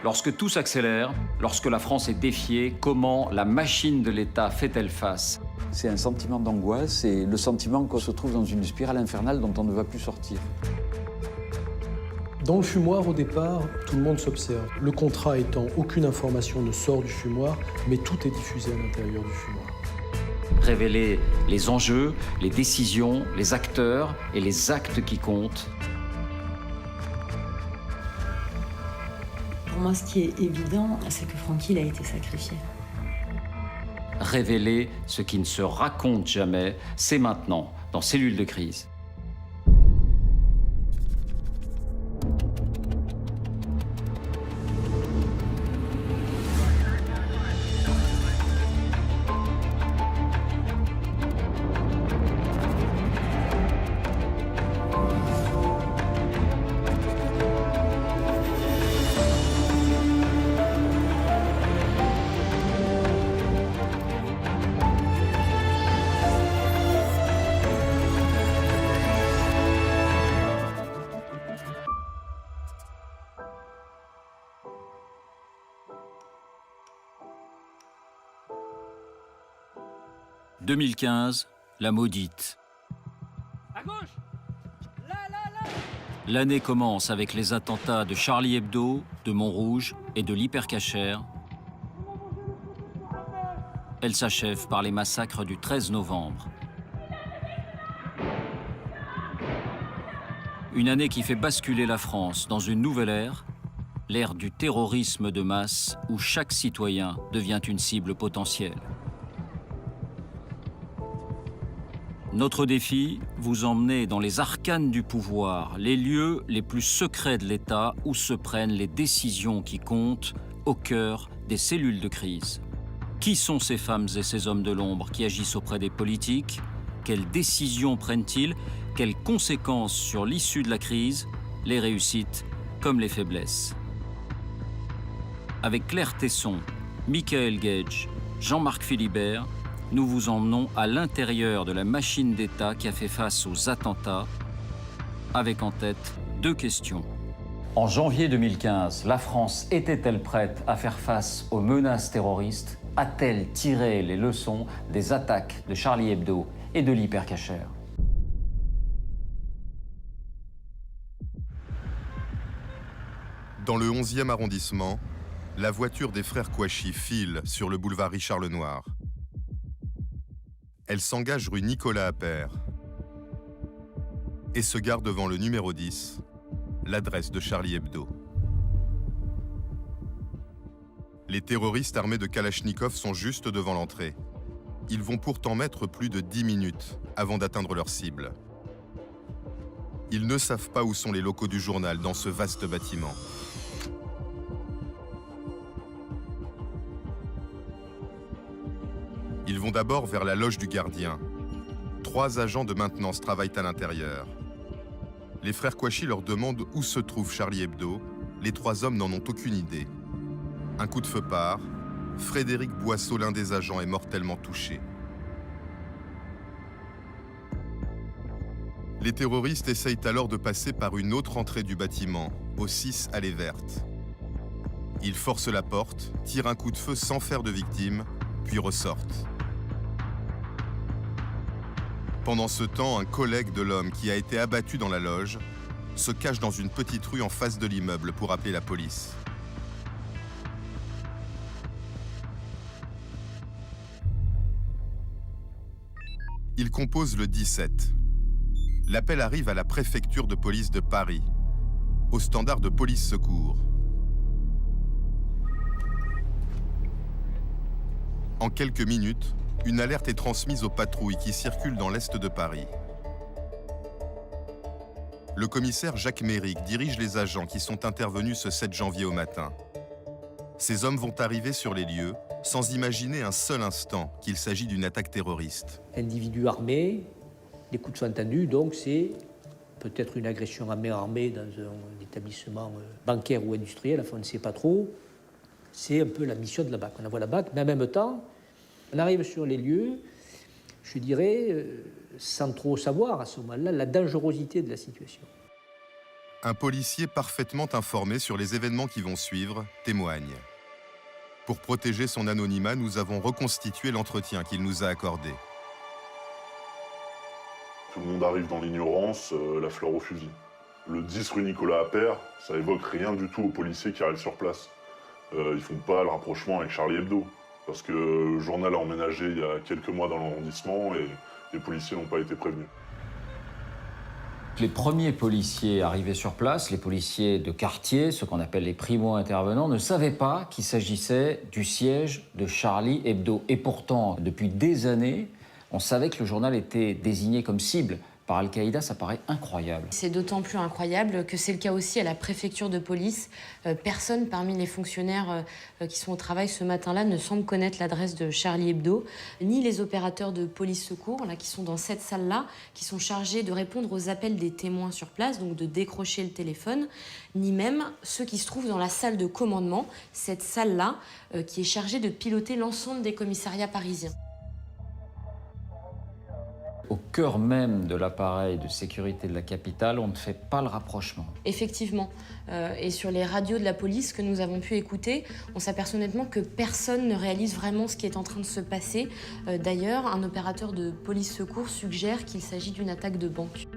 Lorsque tout s'accélère, lorsque la France est défiée, comment la machine de l'État fait-elle face? C'est un sentiment d'angoisse et le sentiment qu'on se trouve dans une spirale infernale dont on ne va plus sortir. Dans le fumoir, au départ, tout le monde s'observe. Le contrat étant, aucune information ne sort du fumoir, mais tout est diffusé à l'intérieur du fumoir. Révéler les enjeux, les décisions, les acteurs et les actes qui comptent. Pour moi, ce qui est évident, c'est que Francky a été sacrifié. Révéler ce qui ne se raconte jamais, c'est maintenant, dans Cellule de crise. « 2015, la maudite. À gauche. Là. L'année commence avec les attentats de Charlie Hebdo, de Montrouge et de l'Hypercacher. Elle s'achève par les massacres du 13 novembre. Une année qui fait basculer la France dans une nouvelle ère, l'ère du terrorisme de masse où chaque citoyen devient une cible potentielle. Notre défi, vous emmener dans les arcanes du pouvoir, les lieux les plus secrets de l'État où se prennent les décisions qui comptent au cœur des cellules de crise. Qui sont ces femmes et ces hommes de l'ombre qui agissent auprès des politiques? Quelles décisions prennent-ils? Quelles conséquences sur l'issue de la crise? Les réussites comme les faiblesses. Avec Claire Tesson, Michael Gage, Jean-Marc Philibert, nous vous emmenons à l'intérieur de la machine d'État qui a fait face aux attentats, avec en tête deux questions. En janvier 2015, la France était-elle prête à faire face aux menaces terroristes? A-t-elle tiré les leçons des attaques de Charlie Hebdo et de l'Hypercacher? Dans le 11e arrondissement, la voiture des frères Kouachi file sur le boulevard Richard-Lenoir. Elle s'engage rue Nicolas Appert et se gare devant le numéro 10, l'adresse de Charlie Hebdo. Les terroristes armés de Kalachnikov sont juste devant l'entrée. Ils vont pourtant mettre plus de 10 minutes avant d'atteindre leur cible. Ils ne savent pas où sont les locaux du journal dans ce vaste bâtiment. Ils vont d'abord vers la loge du gardien. 3 agents de maintenance travaillent à l'intérieur. Les frères Kouachi leur demandent où se trouve Charlie Hebdo. Les 3 hommes n'en ont aucune idée. Un coup de feu part. Frédéric Boisseau, l'un des agents, est mortellement touché. Les terroristes essayent alors de passer par une autre entrée du bâtiment, au 6 Allée Verte. Ils forcent la porte, tirent un coup de feu sans faire de victime, puis ressortent. Pendant ce temps, un collègue de l'homme qui a été abattu dans la loge se cache dans une petite rue en face de l'immeuble pour appeler la police. Il compose le 17. L'appel arrive à la préfecture de police de Paris, au standard de police secours. En quelques minutes, une alerte est transmise aux patrouilles qui circulent dans l'est de Paris. Le commissaire Jacques Méric dirige les agents qui sont intervenus ce 7 janvier au matin. Ces hommes vont arriver sur les lieux sans imaginer un seul instant qu'il s'agit d'une attaque terroriste. Individus armés, les coups sont entendus, donc c'est peut-être une agression à main armée dans un établissement bancaire ou industriel, enfin on ne sait pas trop. C'est un peu la mission de la BAC. On envoie la BAC, mais en même temps, on arrive sur les lieux, je dirais, sans trop savoir à ce moment-là la dangerosité de la situation. Un policier parfaitement informé sur les événements qui vont suivre témoigne. Pour protéger son anonymat, nous avons reconstitué l'entretien qu'il nous a accordé. Tout le monde arrive dans l'ignorance, la fleur au fusil. Le 10 rue Nicolas Appert, ça évoque rien du tout aux policiers qui arrivent sur place. Ils font pas le rapprochement avec Charlie Hebdo, parce que le journal a emménagé il y a quelques mois dans l'arrondissement et les policiers n'ont pas été prévenus. Les premiers policiers arrivés sur place, les policiers de quartier, ceux qu'on appelle les primo-intervenants, ne savaient pas qu'il s'agissait du siège de Charlie Hebdo. Et pourtant, depuis des années, on savait que le journal était désigné comme cible par Al-Qaïda. Ça paraît incroyable. C'est d'autant plus incroyable que c'est le cas aussi à la préfecture de police. Personne parmi les fonctionnaires qui sont au travail ce matin-là ne semble connaître l'adresse de Charlie Hebdo, ni les opérateurs de police secours là, qui sont dans cette salle-là, qui sont chargés de répondre aux appels des témoins sur place, donc de décrocher le téléphone, ni même ceux qui se trouvent dans la salle de commandement, cette salle-là qui est chargée de piloter l'ensemble des commissariats parisiens. Au cœur même de l'appareil de sécurité de la capitale, on ne fait pas le rapprochement. Effectivement. Et sur les radios de la police que nous avons pu écouter, on s'aperçoit honnêtement que personne ne réalise vraiment ce qui est en train de se passer. D'ailleurs, un opérateur de police secours suggère qu'il s'agit d'une attaque de banque.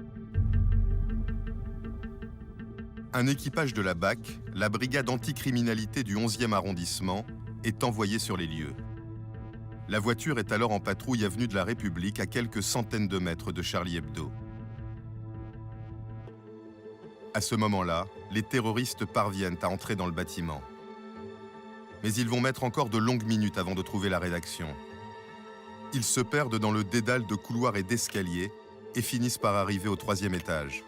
Un équipage de la BAC, la brigade anticriminalité du 11e arrondissement, est envoyé sur les lieux. La voiture est alors en patrouille avenue de la République, à quelques centaines de mètres de Charlie Hebdo. À ce moment-là, les terroristes parviennent à entrer dans le bâtiment. Mais ils vont mettre encore de longues minutes avant de trouver la rédaction. Ils se perdent dans le dédale de couloirs et d'escaliers et finissent par arriver au 3e étage.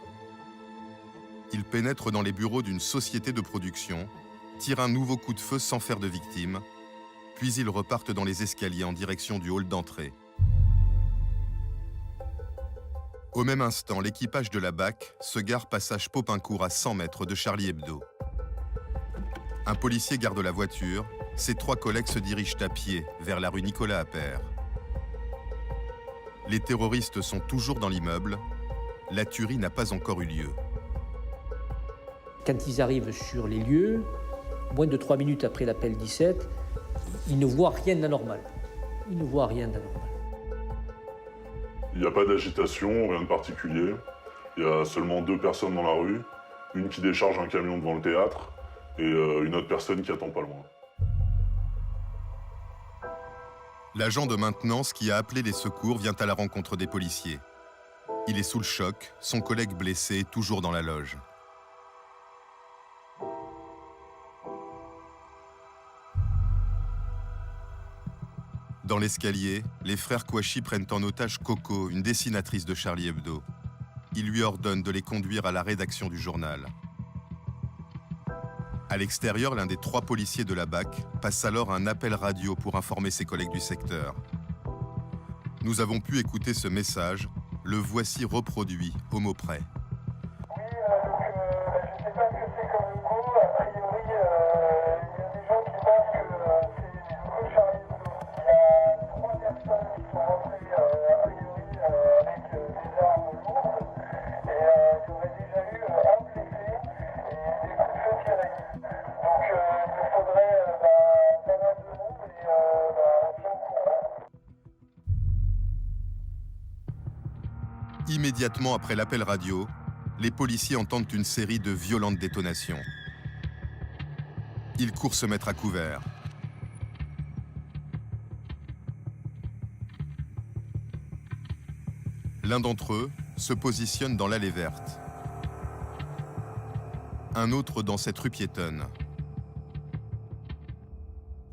Ils pénètrent dans les bureaux d'une société de production, tirent un nouveau coup de feu sans faire de victimes, puis ils repartent dans les escaliers en direction du hall d'entrée. Au même instant, l'équipage de la BAC se gare passage Popincourt à 100 mètres de Charlie Hebdo. Un policier garde la voiture, ses 3 collègues se dirigent à pied vers la rue Nicolas Appert. Les terroristes sont toujours dans l'immeuble, la tuerie n'a pas encore eu lieu. Quand ils arrivent sur les lieux, moins de 3 minutes après l'appel 17, ils ne voient rien d'anormal. Ils ne voient rien d'anormal. Il n'y a pas d'agitation, rien de particulier. Il y a seulement 2 personnes dans la rue, une qui décharge un camion devant le théâtre et une autre personne qui attend pas loin. L'agent de maintenance qui a appelé les secours vient à la rencontre des policiers. Il est sous le choc, son collègue blessé est toujours dans la loge. Dans l'escalier, les frères Kouachi prennent en otage Coco, une dessinatrice de Charlie Hebdo. Ils lui ordonnent de les conduire à la rédaction du journal. À l'extérieur, l'un des 3 policiers de la BAC passe alors un appel radio pour informer ses collègues du secteur. Nous avons pu écouter ce message, le voici reproduit au mot près. Oui, je ne sais pas ce que c'est comme logo. A priori, il y a des gens qui pensent que c'est le logo Charlie Hebdo. Il y a 3 personnes qui sont rentrées a priori avec des armes lourdes et il y aurait déjà eu un blessé et des coups de feu tirés. Donc il nous faudrait pas mal de monde et bien au courant. Immédiatement après l'appel radio, les policiers entendent une série de violentes détonations. Ils courent se mettre à couvert. L'un d'entre eux se positionne dans l'allée verte. Un autre dans cette rue piétonne.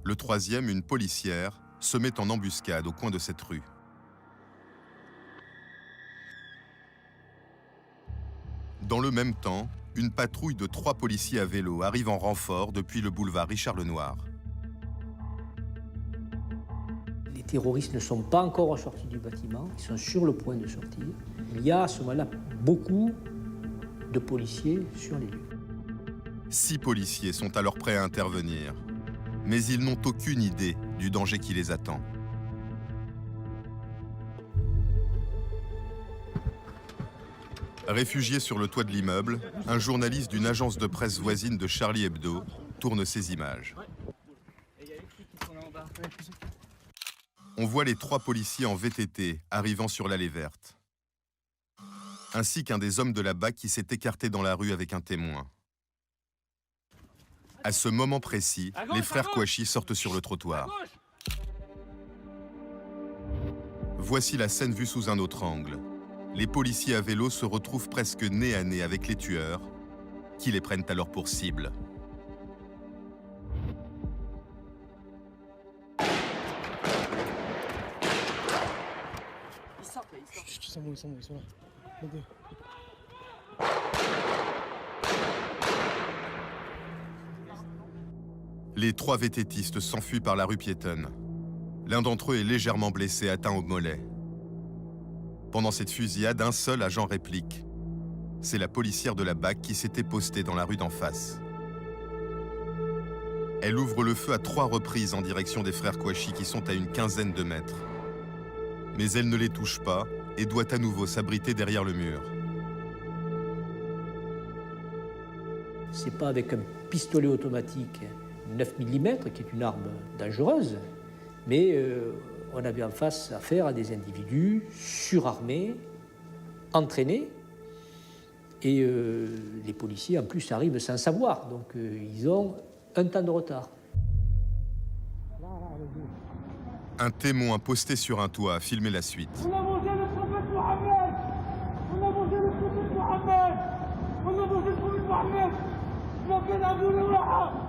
Le 3e, une policière, se met en embuscade au coin de cette rue. Dans le même temps, une patrouille de 3 policiers à vélo arrive en renfort depuis le boulevard Richard-Lenoir. Les terroristes ne sont pas encore sortis du bâtiment, ils sont sur le point de sortir. Il y a à ce moment-là beaucoup de policiers sur les lieux. 6 policiers sont alors prêts à intervenir, mais ils n'ont aucune idée du danger qui les attend. Réfugié sur le toit de l'immeuble, un journaliste d'une agence de presse voisine de Charlie Hebdo tourne ces images. On voit les 3 policiers en VTT arrivant sur l'allée verte, ainsi qu'un des hommes de la BAC qui s'est écarté dans la rue avec un témoin. À ce moment précis, les frères Kouachi sortent sur le trottoir. Voici la scène vue sous un autre angle. Les policiers à vélo se retrouvent presque nez à nez avec les tueurs, qui les prennent alors pour cible. Ils sont là. Les 3 VTTistes s'enfuient par la rue piétonne. L'un d'entre eux est légèrement blessé, atteint au mollet. Pendant cette fusillade, un seul agent réplique. C'est la policière de la BAC qui s'était postée dans la rue d'en face. Elle ouvre le feu à 3 reprises en direction des frères Kouachi qui sont à une quinzaine de mètres. Mais elle ne les touche pas et doit à nouveau s'abriter derrière le mur. C'est pas avec un pistolet automatique 9 mm, qui est une arme dangereuse, mais on avait en face affaire à des individus surarmés, entraînés, et les policiers en plus arrivent sans savoir, donc ils ont un temps de retard. Un témoin posté sur un toit a filmé la suite. On a mangé le prophète Mohamed. On a mangé le prophète Mohamed. On a mangé le prophète Mohamed.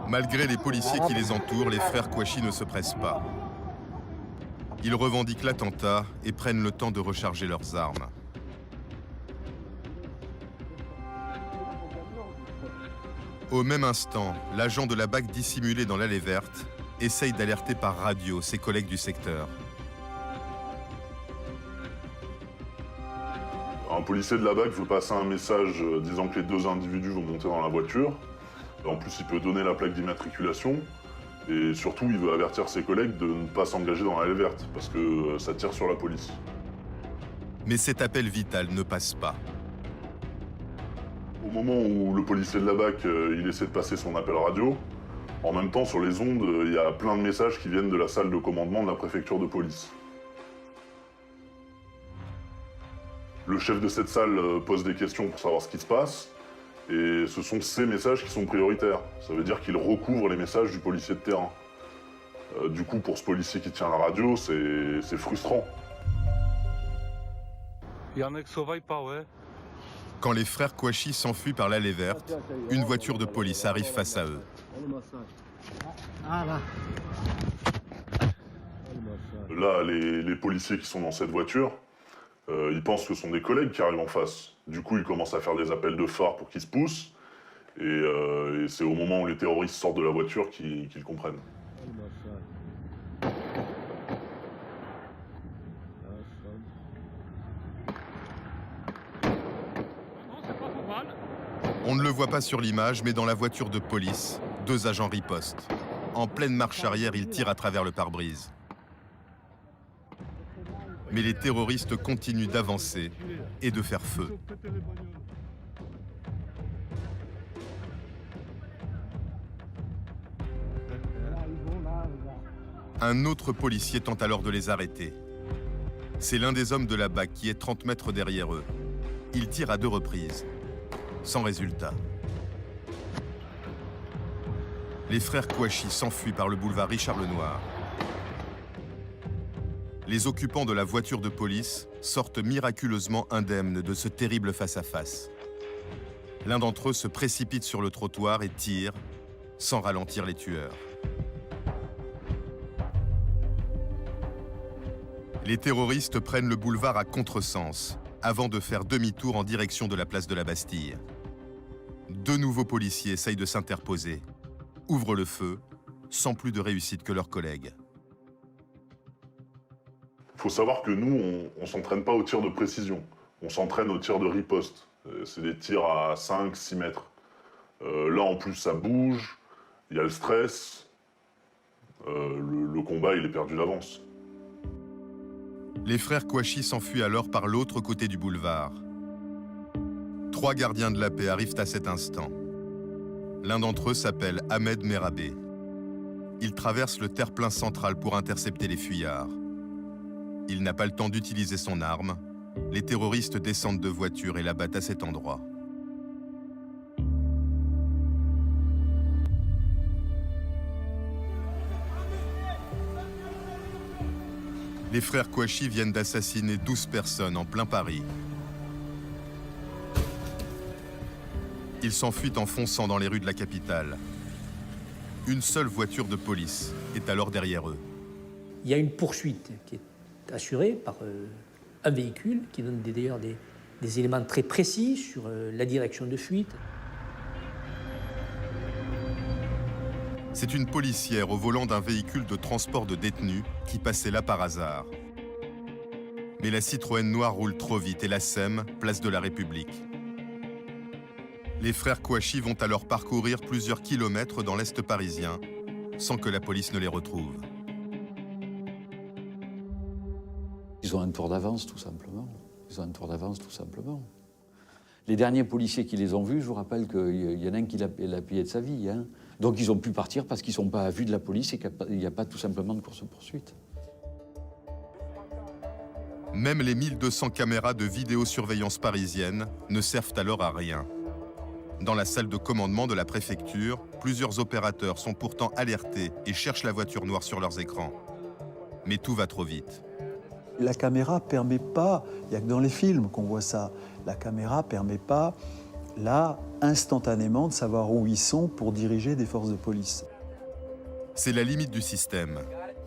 Malgré les policiers qui les entourent, les frères Kouachi ne se pressent pas. Ils revendiquent l'attentat et prennent le temps de recharger leurs armes. Au même instant, l'agent de la BAC dissimulé dans l'allée verte essaye d'alerter par radio ses collègues du secteur. Un policier de la BAC veut passer un message disant que les 2 individus vont monter dans la voiture. En plus, il peut donner la plaque d'immatriculation. Et surtout, il veut avertir ses collègues de ne pas s'engager dans l'allée verte, parce que ça tire sur la police. Mais cet appel vital ne passe pas. Au moment où le policier de la BAC il essaie de passer son appel radio, en même temps, sur les ondes, il y a plein de messages qui viennent de la salle de commandement de la préfecture de police. Le chef de cette salle pose des questions pour savoir ce qui se passe, et ce sont ces messages qui sont prioritaires. Ça veut dire qu'il recouvre les messages du policier de terrain. Du coup, pour ce policier qui tient la radio, c'est frustrant. Quand les frères Kouachi s'enfuient par l'allée verte, une voiture de police arrive face à eux. Là, les policiers qui sont dans cette voiture, ils pensent que ce sont des collègues qui arrivent en face. Du coup, ils commencent à faire des appels de phare pour qu'ils se poussent. Et c'est au moment où les terroristes sortent de la voiture qu'ils comprennent. On ne le voit pas sur l'image, mais dans la voiture de police, 2 agents ripostent. En pleine marche arrière, ils tirent à travers le pare-brise. Mais les terroristes continuent d'avancer et de faire feu. Un autre policier tente alors de les arrêter. C'est l'un des hommes de la BAC qui est 30 mètres derrière eux. Il tire à 2 reprises, sans résultat. Les frères Kouachi s'enfuient par le boulevard Richard-Lenoir. Les occupants de la voiture de police sortent miraculeusement indemnes de ce terrible face-à-face. L'un d'entre eux se précipite sur le trottoir et tire, sans ralentir les tueurs. Les terroristes prennent le boulevard à contresens, avant de faire demi-tour en direction de la place de la Bastille. 2 nouveaux policiers essayent de s'interposer, ouvrent le feu, sans plus de réussite que leurs collègues. Il faut savoir que nous, on ne s'entraîne pas au tir de précision. On s'entraîne au tir de riposte. C'est des tirs à 5-6 mètres. Là, en plus, ça bouge, il y a le stress. Le combat, il est perdu d'avance. Les frères Kouachi s'enfuient alors par l'autre côté du boulevard. 3 gardiens de la paix arrivent à cet instant. L'un d'entre eux s'appelle Ahmed Merabé. Il traverse le terre-plein central pour intercepter les fuyards. Il n'a pas le temps d'utiliser son arme. Les terroristes descendent de voiture et l'abattent à cet endroit. Les frères Kouachi viennent d'assassiner 12 personnes en plein Paris. Ils s'enfuient en fonçant dans les rues de la capitale. Une seule voiture de police est alors derrière eux. Il y a une poursuite qui est assurée par un véhicule qui donne d'ailleurs des éléments très précis sur la direction de fuite. C'est une policière au volant d'un véhicule de transport de détenus qui passait là par hasard. Mais la Citroën noire roule trop vite et la sème, place de la République. Les frères Kouachi vont alors parcourir plusieurs kilomètres dans l'Est parisien sans que la police ne les retrouve. Ils ont un tour d'avance, tout simplement. Les derniers policiers qui les ont vus, je vous rappelle qu'il y en a un qui l'a payé de sa vie. Hein. Donc ils ont pu partir parce qu'ils ne sont pas à vue de la police et qu'il n'y a pas tout simplement de course-poursuite. Même les 1200 caméras de vidéosurveillance parisienne ne servent alors à rien. Dans la salle de commandement de la préfecture, plusieurs opérateurs sont pourtant alertés et cherchent la voiture noire sur leurs écrans. Mais tout va trop vite. La caméra ne permet pas, il n'y a que dans les films qu'on voit ça, la caméra ne permet pas, là, instantanément, de savoir où ils sont pour diriger des forces de police. C'est la limite du système.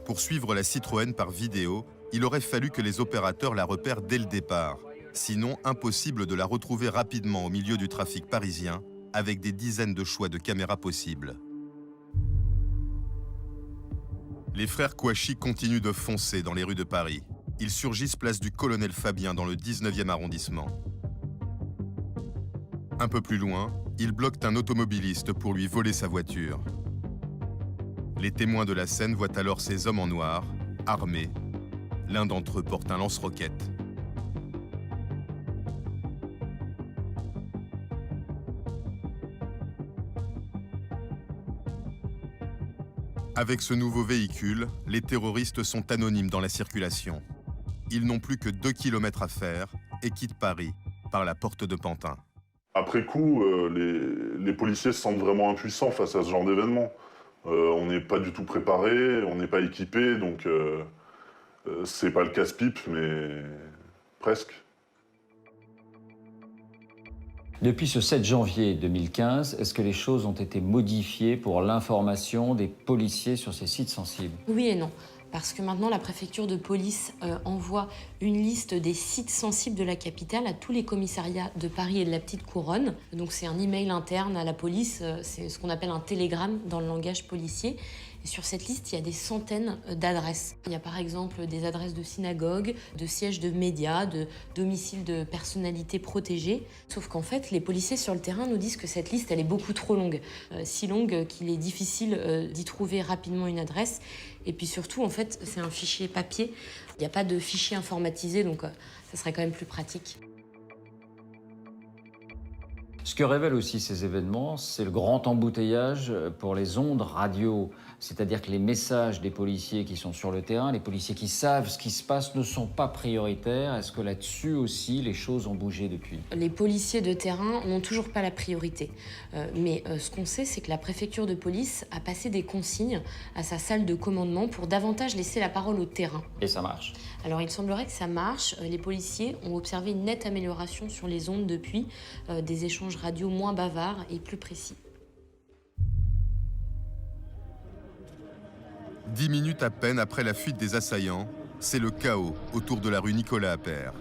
Pour suivre la Citroën par vidéo, il aurait fallu que les opérateurs la repèrent dès le départ. Sinon, impossible de la retrouver rapidement au milieu du trafic parisien, avec des dizaines de choix de caméras possibles. Les frères Kouachi continuent de foncer dans les rues de Paris. Ils surgissent place du Colonel Fabien dans le 19e arrondissement. Un peu plus loin, ils bloquent un automobiliste pour lui voler sa voiture. Les témoins de la scène voient alors ces hommes en noir, armés. L'un d'entre eux porte un lance-roquettes. Avec ce nouveau véhicule, les terroristes sont anonymes dans la circulation. Ils n'ont plus que 2 kilomètres à faire et quittent Paris par la porte de Pantin. Après coup, les policiers se sentent vraiment impuissants face à ce genre d'événement. On n'est pas du tout préparé, on n'est pas équipé, donc c'est pas le casse-pipe, mais presque. Depuis ce 7 janvier 2015, est-ce que les choses ont été modifiées pour l'information des policiers sur ces sites sensibles? Oui et non. Parce que maintenant, la préfecture de police envoie une liste des sites sensibles de la capitale à tous les commissariats de Paris et de la Petite Couronne. Donc c'est un email interne à la police, c'est ce qu'on appelle un télégramme dans le langage policier. Et sur cette liste, il y a des centaines d'adresses. Il y a par exemple des adresses de synagogues, de sièges de médias, de domiciles de personnalités protégées. Sauf qu'en fait, les policiers sur le terrain nous disent que cette liste, elle est beaucoup trop longue. Si longue qu'il est difficile d'y trouver rapidement une adresse. Et puis surtout, en fait, c'est un fichier papier. Il n'y a pas de fichier informatisé, donc ça serait quand même plus pratique. Ce que révèlent aussi ces événements, c'est le grand embouteillage pour les ondes radio. C'est-à-dire que les messages des policiers qui sont sur le terrain, les policiers qui savent ce qui se passe, ne sont pas prioritaires. Est-ce que là-dessus aussi, les choses ont bougé depuis? Les policiers de terrain n'ont toujours pas la priorité. Mais ce qu'on sait, c'est que la préfecture de police a passé des consignes à sa salle de commandement pour davantage laisser la parole au terrain. Et ça marche? Alors il semblerait que ça marche. Les policiers ont observé une nette amélioration sur les ondes depuis, des échanges radio moins bavards et plus précis. 10 minutes à peine après la fuite des assaillants, c'est le chaos autour de la rue Nicolas Appert.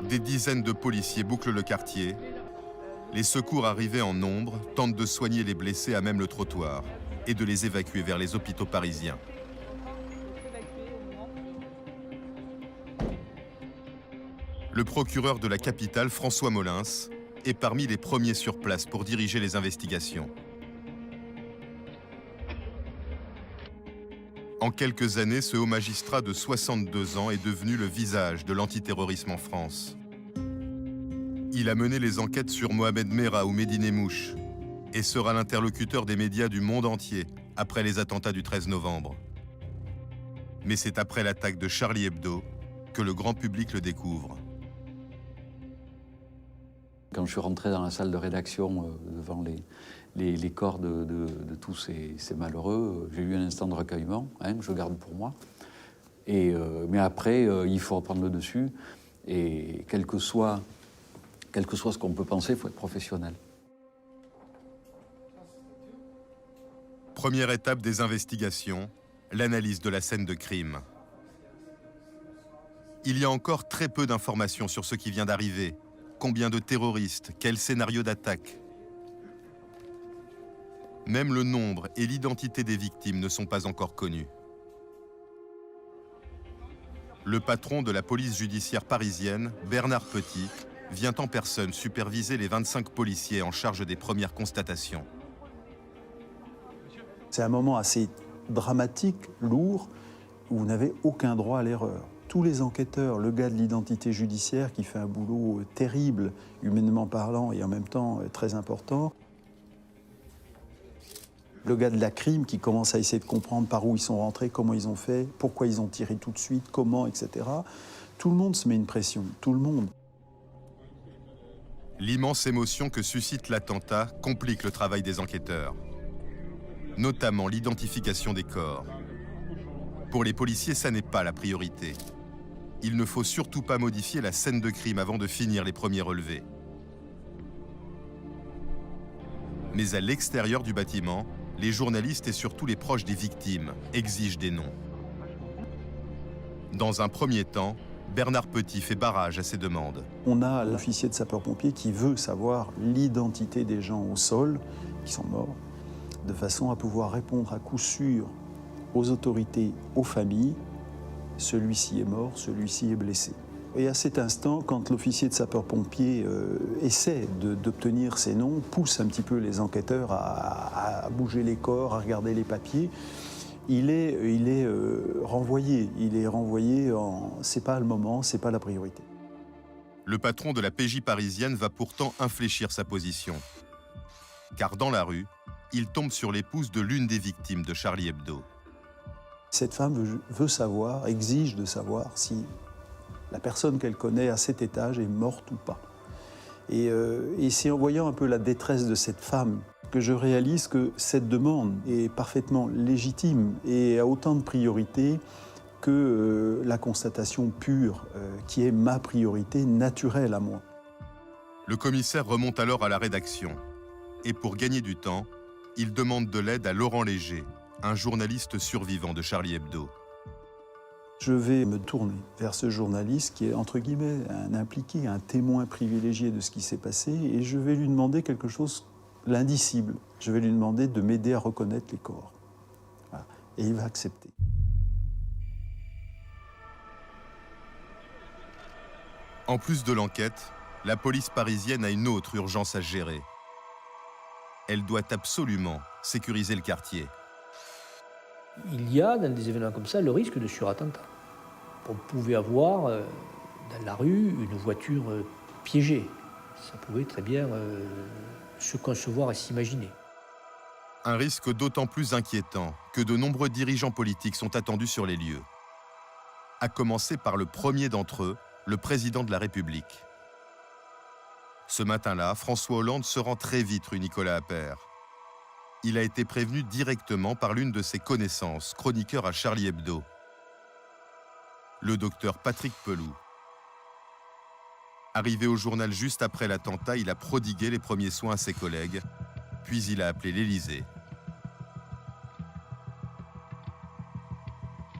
Des dizaines de policiers bouclent le quartier. Les secours arrivés en nombre tentent de soigner les blessés à même le trottoir et de les évacuer vers les hôpitaux parisiens. Le procureur de la capitale, François Molins, est parmi les premiers sur place pour diriger les investigations. En quelques années, ce haut magistrat de 62 ans est devenu le visage de l'antiterrorisme en France. Il a mené les enquêtes sur Mohamed Merah ou Mehdi Nemmouche et sera l'interlocuteur des médias du monde entier après les attentats du 13 novembre. Mais c'est après l'attaque de Charlie Hebdo que le grand public le découvre. Quand je suis rentré dans la salle de rédaction devant les corps de tous ces malheureux, j'ai eu un instant de recueillement, hein, que je garde pour moi. Mais après, il faut reprendre le dessus. Et quel que soit ce qu'on peut penser, il faut être professionnel. Première étape des investigations, l'analyse de la scène de crime. Il y a encore très peu d'informations sur ce qui vient d'arriver. Combien de terroristes? Quel scénario d'attaque? Même le nombre et l'identité des victimes ne sont pas encore connus. Le patron de la police judiciaire parisienne, Bernard Petit, vient en personne superviser les 25 policiers en charge des premières constatations. C'est un moment assez dramatique, lourd, où vous n'avez aucun droit à l'erreur. Tous les enquêteurs, le gars de l'identité judiciaire qui fait un boulot terrible, humainement parlant, et en même temps très important. Le gars de la crime qui commence à essayer de comprendre par où ils sont rentrés, comment ils ont fait, pourquoi ils ont tiré tout de suite, comment, etc. Tout le monde se met une pression, tout le monde. L'immense émotion que suscite l'attentat complique le travail des enquêteurs, notamment l'identification des corps. Pour les policiers, ça n'est pas la priorité. Il ne faut surtout pas modifier la scène de crime avant de finir les premiers relevés. Mais à l'extérieur du bâtiment, les journalistes et surtout les proches des victimes exigent des noms. Dans un premier temps, Bernard Petit fait barrage à ces demandes. On a l'officier de sapeur-pompier qui veut savoir l'identité des gens au sol qui sont morts, de façon à pouvoir répondre à coup sûr aux autorités, aux familles, celui-ci est mort, celui-ci est blessé. Et à cet instant, quand l'officier de sapeur-pompier essaie d'obtenir ces noms, pousse un petit peu les enquêteurs à bouger les corps, à regarder les papiers, il est renvoyé. Il est renvoyé en... C'est pas le moment, c'est pas la priorité. Le patron de la PJ parisienne va pourtant infléchir sa position. Car dans la rue, il tombe sur l'épouse de l'une des victimes de Charlie Hebdo. Cette femme veut savoir, exige de savoir si la personne qu'elle connaît à cet étage est morte ou pas. Et c'est en voyant un peu la détresse de cette femme que je réalise que cette demande est parfaitement légitime et a autant de priorité que la constatation pure, qui est ma priorité naturelle à moi. Le commissaire remonte alors à la rédaction. Et pour gagner du temps, il demande de l'aide à Laurent Léger, un journaliste survivant de Charlie Hebdo. Je vais me tourner vers ce journaliste qui est, entre guillemets, un impliqué, un témoin privilégié de ce qui s'est passé, et je vais lui demander quelque chose, l'indicible. Je vais lui demander de m'aider à reconnaître les corps. Voilà. Et il va accepter. En plus de l'enquête, la police parisienne a une autre urgence à gérer. Elle doit absolument sécuriser le quartier. Il y a, dans des événements comme ça, le risque de surattentat. On pouvait avoir dans la rue une voiture piégée. Ça pouvait très bien se concevoir et s'imaginer. Un risque d'autant plus inquiétant que de nombreux dirigeants politiques sont attendus sur les lieux. À commencer par le premier d'entre eux, le président de la République. Ce matin-là, François Hollande se rend très vite rue Nicolas Appert. Il a été prévenu directement par l'une de ses connaissances, chroniqueur à Charlie Hebdo, le docteur Patrick Pelloux. Arrivé au journal juste après l'attentat, il a prodigué les premiers soins à ses collègues, puis il a appelé l'Élysée.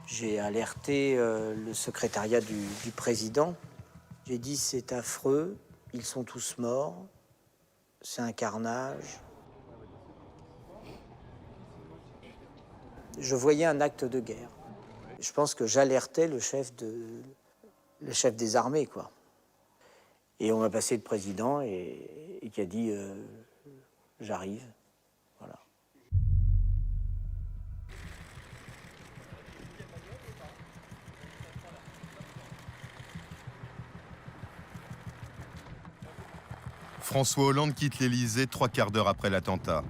J'ai alerté le secrétariat du président. J'ai dit c'est affreux, ils sont tous morts, c'est un carnage. Je voyais un acte de guerre. Je pense que j'alertais le chef des armées, quoi. Et on m'a passé le président et qui a dit j'arrive. Voilà. François Hollande quitte l'Élysée 3 quarts d'heure après l'attentat,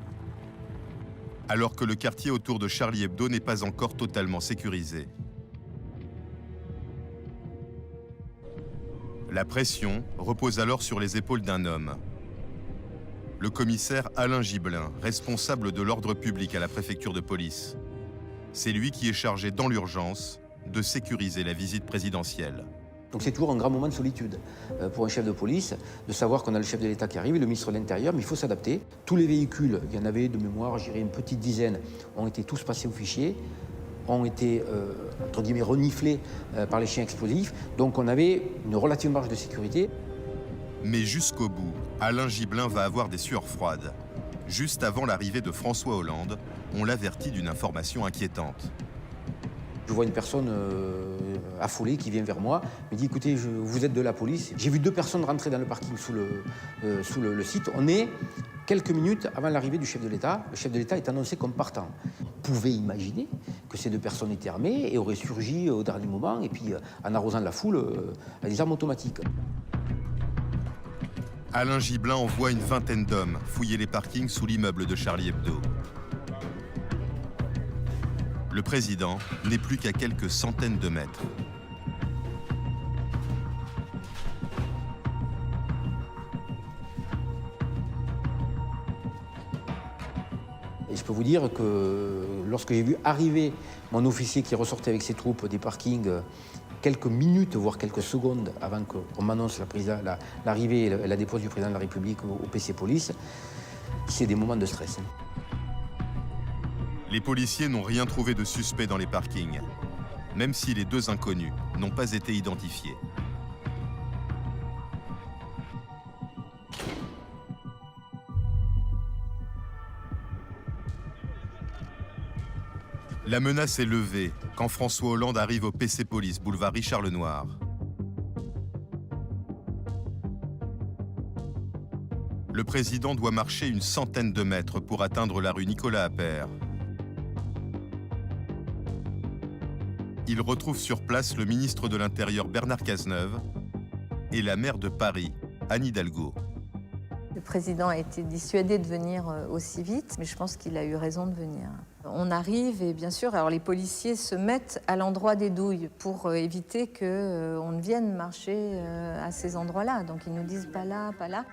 alors que le quartier autour de Charlie Hebdo n'est pas encore totalement sécurisé. La pression repose alors sur les épaules d'un homme. Le commissaire Alain Gibelin, responsable de l'ordre public à la préfecture de police. C'est lui qui est chargé dans l'urgence de sécuriser la visite présidentielle. Donc c'est toujours un grand moment de solitude pour un chef de police, de savoir qu'on a le chef de l'État qui arrive, le ministre de l'Intérieur, mais il faut s'adapter. Tous les véhicules, il y en avait de mémoire, je dirais une petite dizaine, ont été tous passés au fichier, ont été, entre guillemets, reniflés par les chiens explosifs. Donc on avait une relative marge de sécurité. Mais jusqu'au bout, Alain Gibelin va avoir des sueurs froides. Juste avant l'arrivée de François Hollande, on l'avertit d'une information inquiétante. Je vois une personne affolée qui vient vers moi, me dit « Écoutez, vous êtes de la police. J'ai vu 2 personnes rentrer dans le parking sous le site. On est quelques minutes avant l'arrivée du chef de l'État. Le chef de l'État est annoncé comme partant. » Vous pouvez imaginer que ces 2 personnes étaient armées et auraient surgi au dernier moment, et puis en arrosant la foule à des armes automatiques. Alain Gibelin envoie une vingtaine d'hommes fouiller les parkings sous l'immeuble de Charlie Hebdo. Le président n'est plus qu'à quelques centaines de mètres. Et je peux vous dire que lorsque j'ai vu arriver mon officier qui ressortait avec ses troupes des parkings, quelques minutes, voire quelques secondes avant qu'on m'annonce l'arrivée et la dépose du président de la République au PC Police, c'est des moments de stress. Les policiers n'ont rien trouvé de suspect dans les parkings, même si les 2 inconnus n'ont pas été identifiés. La menace est levée quand François Hollande arrive au PC Police, boulevard Richard Lenoir. Le président doit marcher une centaine de mètres pour atteindre la rue Nicolas Appert. Il retrouve sur place le ministre de l'Intérieur Bernard Cazeneuve et la maire de Paris, Anne Hidalgo. Le président a été dissuadé de venir aussi vite, mais je pense qu'il a eu raison de venir. On arrive et bien sûr, alors les policiers se mettent à l'endroit des douilles pour éviter qu'on ne vienne marcher à ces endroits-là. Donc ils nous disent pas là, pas là.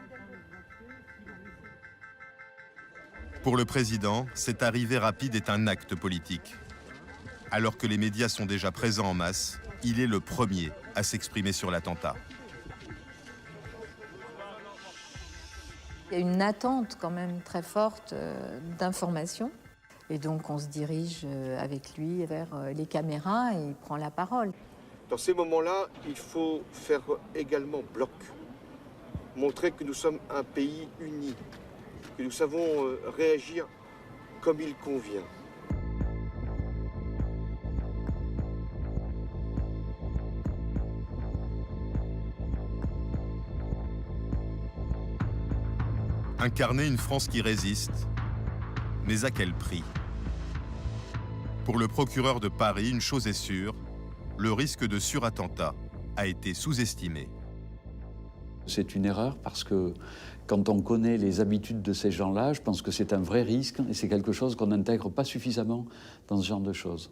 Pour le président, cette arrivée rapide est un acte politique. Alors que les médias sont déjà présents en masse, il est le premier à s'exprimer sur l'attentat. Il y a une attente quand même très forte d'informations. Et donc on se dirige avec lui vers les caméras et il prend la parole. Dans ces moments-là, il faut faire également bloc. Montrer que nous sommes un pays uni, que nous savons réagir comme il convient. Incarner une France qui résiste, mais à quel prix? Pour le procureur de Paris, une chose est sûre, le risque de surattentat a été sous-estimé. C'est une erreur parce que quand on connaît les habitudes de ces gens-là, je pense que c'est un vrai risque et c'est quelque chose qu'on n'intègre pas suffisamment dans ce genre de choses.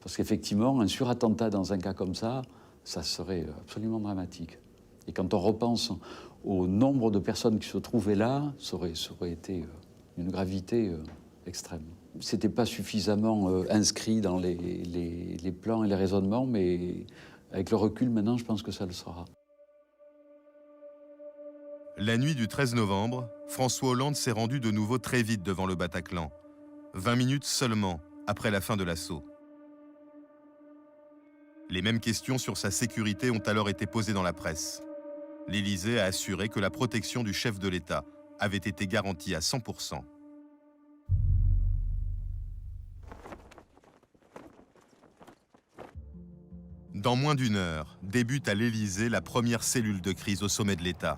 Parce qu'effectivement, un surattentat dans un cas comme ça serait absolument dramatique. Et quand on repense au nombre de personnes qui se trouvaient là, ça aurait été une gravité extrême. C'était pas suffisamment inscrit dans les plans et les raisonnements, mais avec le recul maintenant, je pense que ça le sera. La nuit du 13 novembre, François Hollande s'est rendu de nouveau très vite devant le Bataclan, 20 minutes seulement après la fin de l'assaut. Les mêmes questions sur sa sécurité ont alors été posées dans la presse. L'Élysée a assuré que la protection du chef de l'État avait été garantie à 100%. Dans moins d'une heure, débute à l'Élysée la première cellule de crise au sommet de l'État.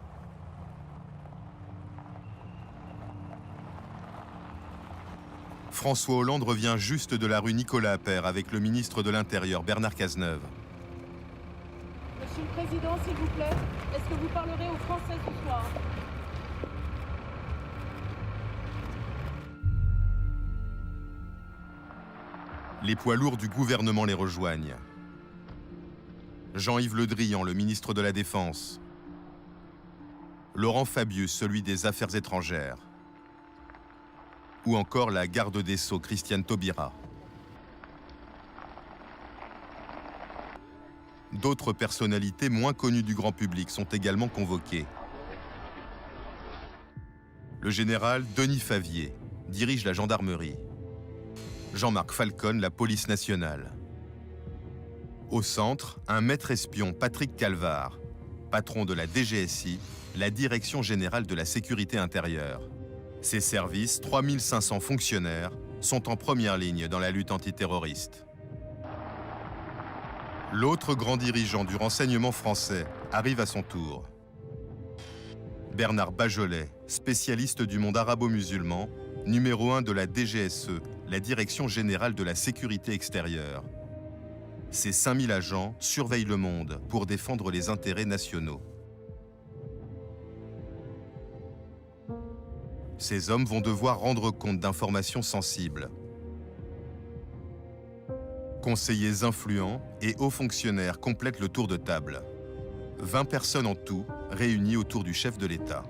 François Hollande revient juste de la rue Nicolas Appert avec le ministre de l'Intérieur Bernard Cazeneuve. Monsieur le Président, s'il vous plaît, est-ce que vous parlerez aux Français ce soir? Les poids lourds du gouvernement les rejoignent. Jean-Yves Le Drian, le ministre de la Défense. Laurent Fabius, celui des Affaires étrangères. Ou encore la garde des Sceaux, Christiane Taubira. D'autres personnalités moins connues du grand public sont également convoquées. Le général Denis Favier dirige la gendarmerie. Jean-Marc Falcon, la police nationale. Au centre, un maître espion, Patrick Calvar, patron de la DGSI, la Direction générale de la sécurité intérieure. Ses services, 3500 fonctionnaires, sont en première ligne dans la lutte antiterroriste. L'autre grand dirigeant du renseignement français arrive à son tour. Bernard Bajolet, spécialiste du monde arabo-musulman, numéro 1 de la DGSE, la Direction générale de la sécurité extérieure. Ces 5000 agents surveillent le monde pour défendre les intérêts nationaux. Ces hommes vont devoir rendre compte d'informations sensibles. Conseillers influents et hauts fonctionnaires complètent le tour de table. 20 personnes en tout réunies autour du chef de l'État.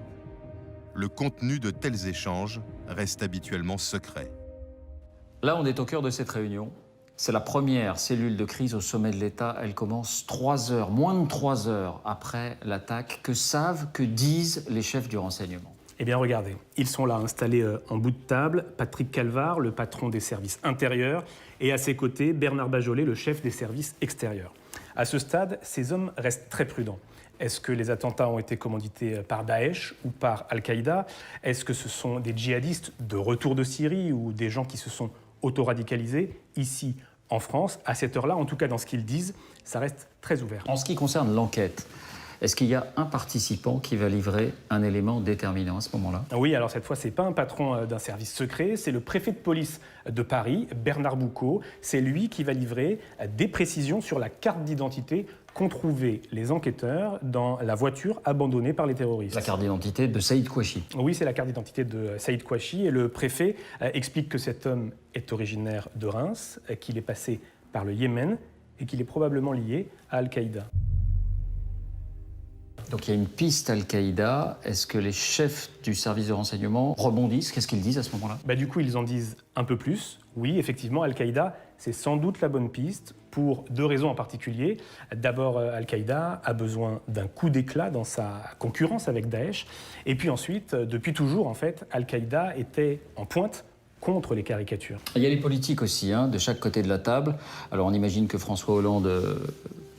Le contenu de tels échanges reste habituellement secret. Là, on est au cœur de cette réunion. C'est la première cellule de crise au sommet de l'État. Elle commence 3 heures, moins de 3 heures après l'attaque. Que savent, que disent les chefs du renseignement ? Eh bien, regardez, ils sont là, installés en bout de table. Patrick Calvar, le patron des services intérieurs, et à ses côtés, Bernard Bajolet, le chef des services extérieurs. À ce stade, ces hommes restent très prudents. Est-ce que les attentats ont été commandités par Daesh ou par Al-Qaïda ? Est-ce que ce sont des djihadistes de retour de Syrie ou des gens qui se sont auto-radicalisés ici en France ? À cette heure-là, en tout cas dans ce qu'ils disent, ça reste très ouvert. En ce qui concerne l'enquête, est-ce qu'il y a un participant qui va livrer un élément déterminant à ce moment-là ? Oui, alors cette fois, ce n'est pas un patron d'un service secret, c'est le préfet de police de Paris, Bernard Boucaud. C'est lui qui va livrer des précisions sur la carte d'identité qu'ont trouvée les enquêteurs dans la voiture abandonnée par les terroristes. La carte d'identité de Saïd Kouachi. Oui, c'est la carte d'identité de Saïd Kouachi. Et le préfet explique que cet homme est originaire de Reims, qu'il est passé par le Yémen et qu'il est probablement lié à Al-Qaïda. Donc il y a une piste Al-Qaïda. Est-ce que les chefs du service de renseignement rebondissent ? Qu'est-ce qu'ils disent à ce moment-là ? Du coup, ils en disent un peu plus. Oui, effectivement, Al-Qaïda, c'est sans doute la bonne piste pour 2 raisons en particulier. D'abord, Al-Qaïda a besoin d'un coup d'éclat dans sa concurrence avec Daesh. Et puis ensuite, depuis toujours, en fait, Al-Qaïda était en pointe contre les caricatures. Il y a les politiques aussi, de chaque côté de la table. Alors on imagine que François Hollande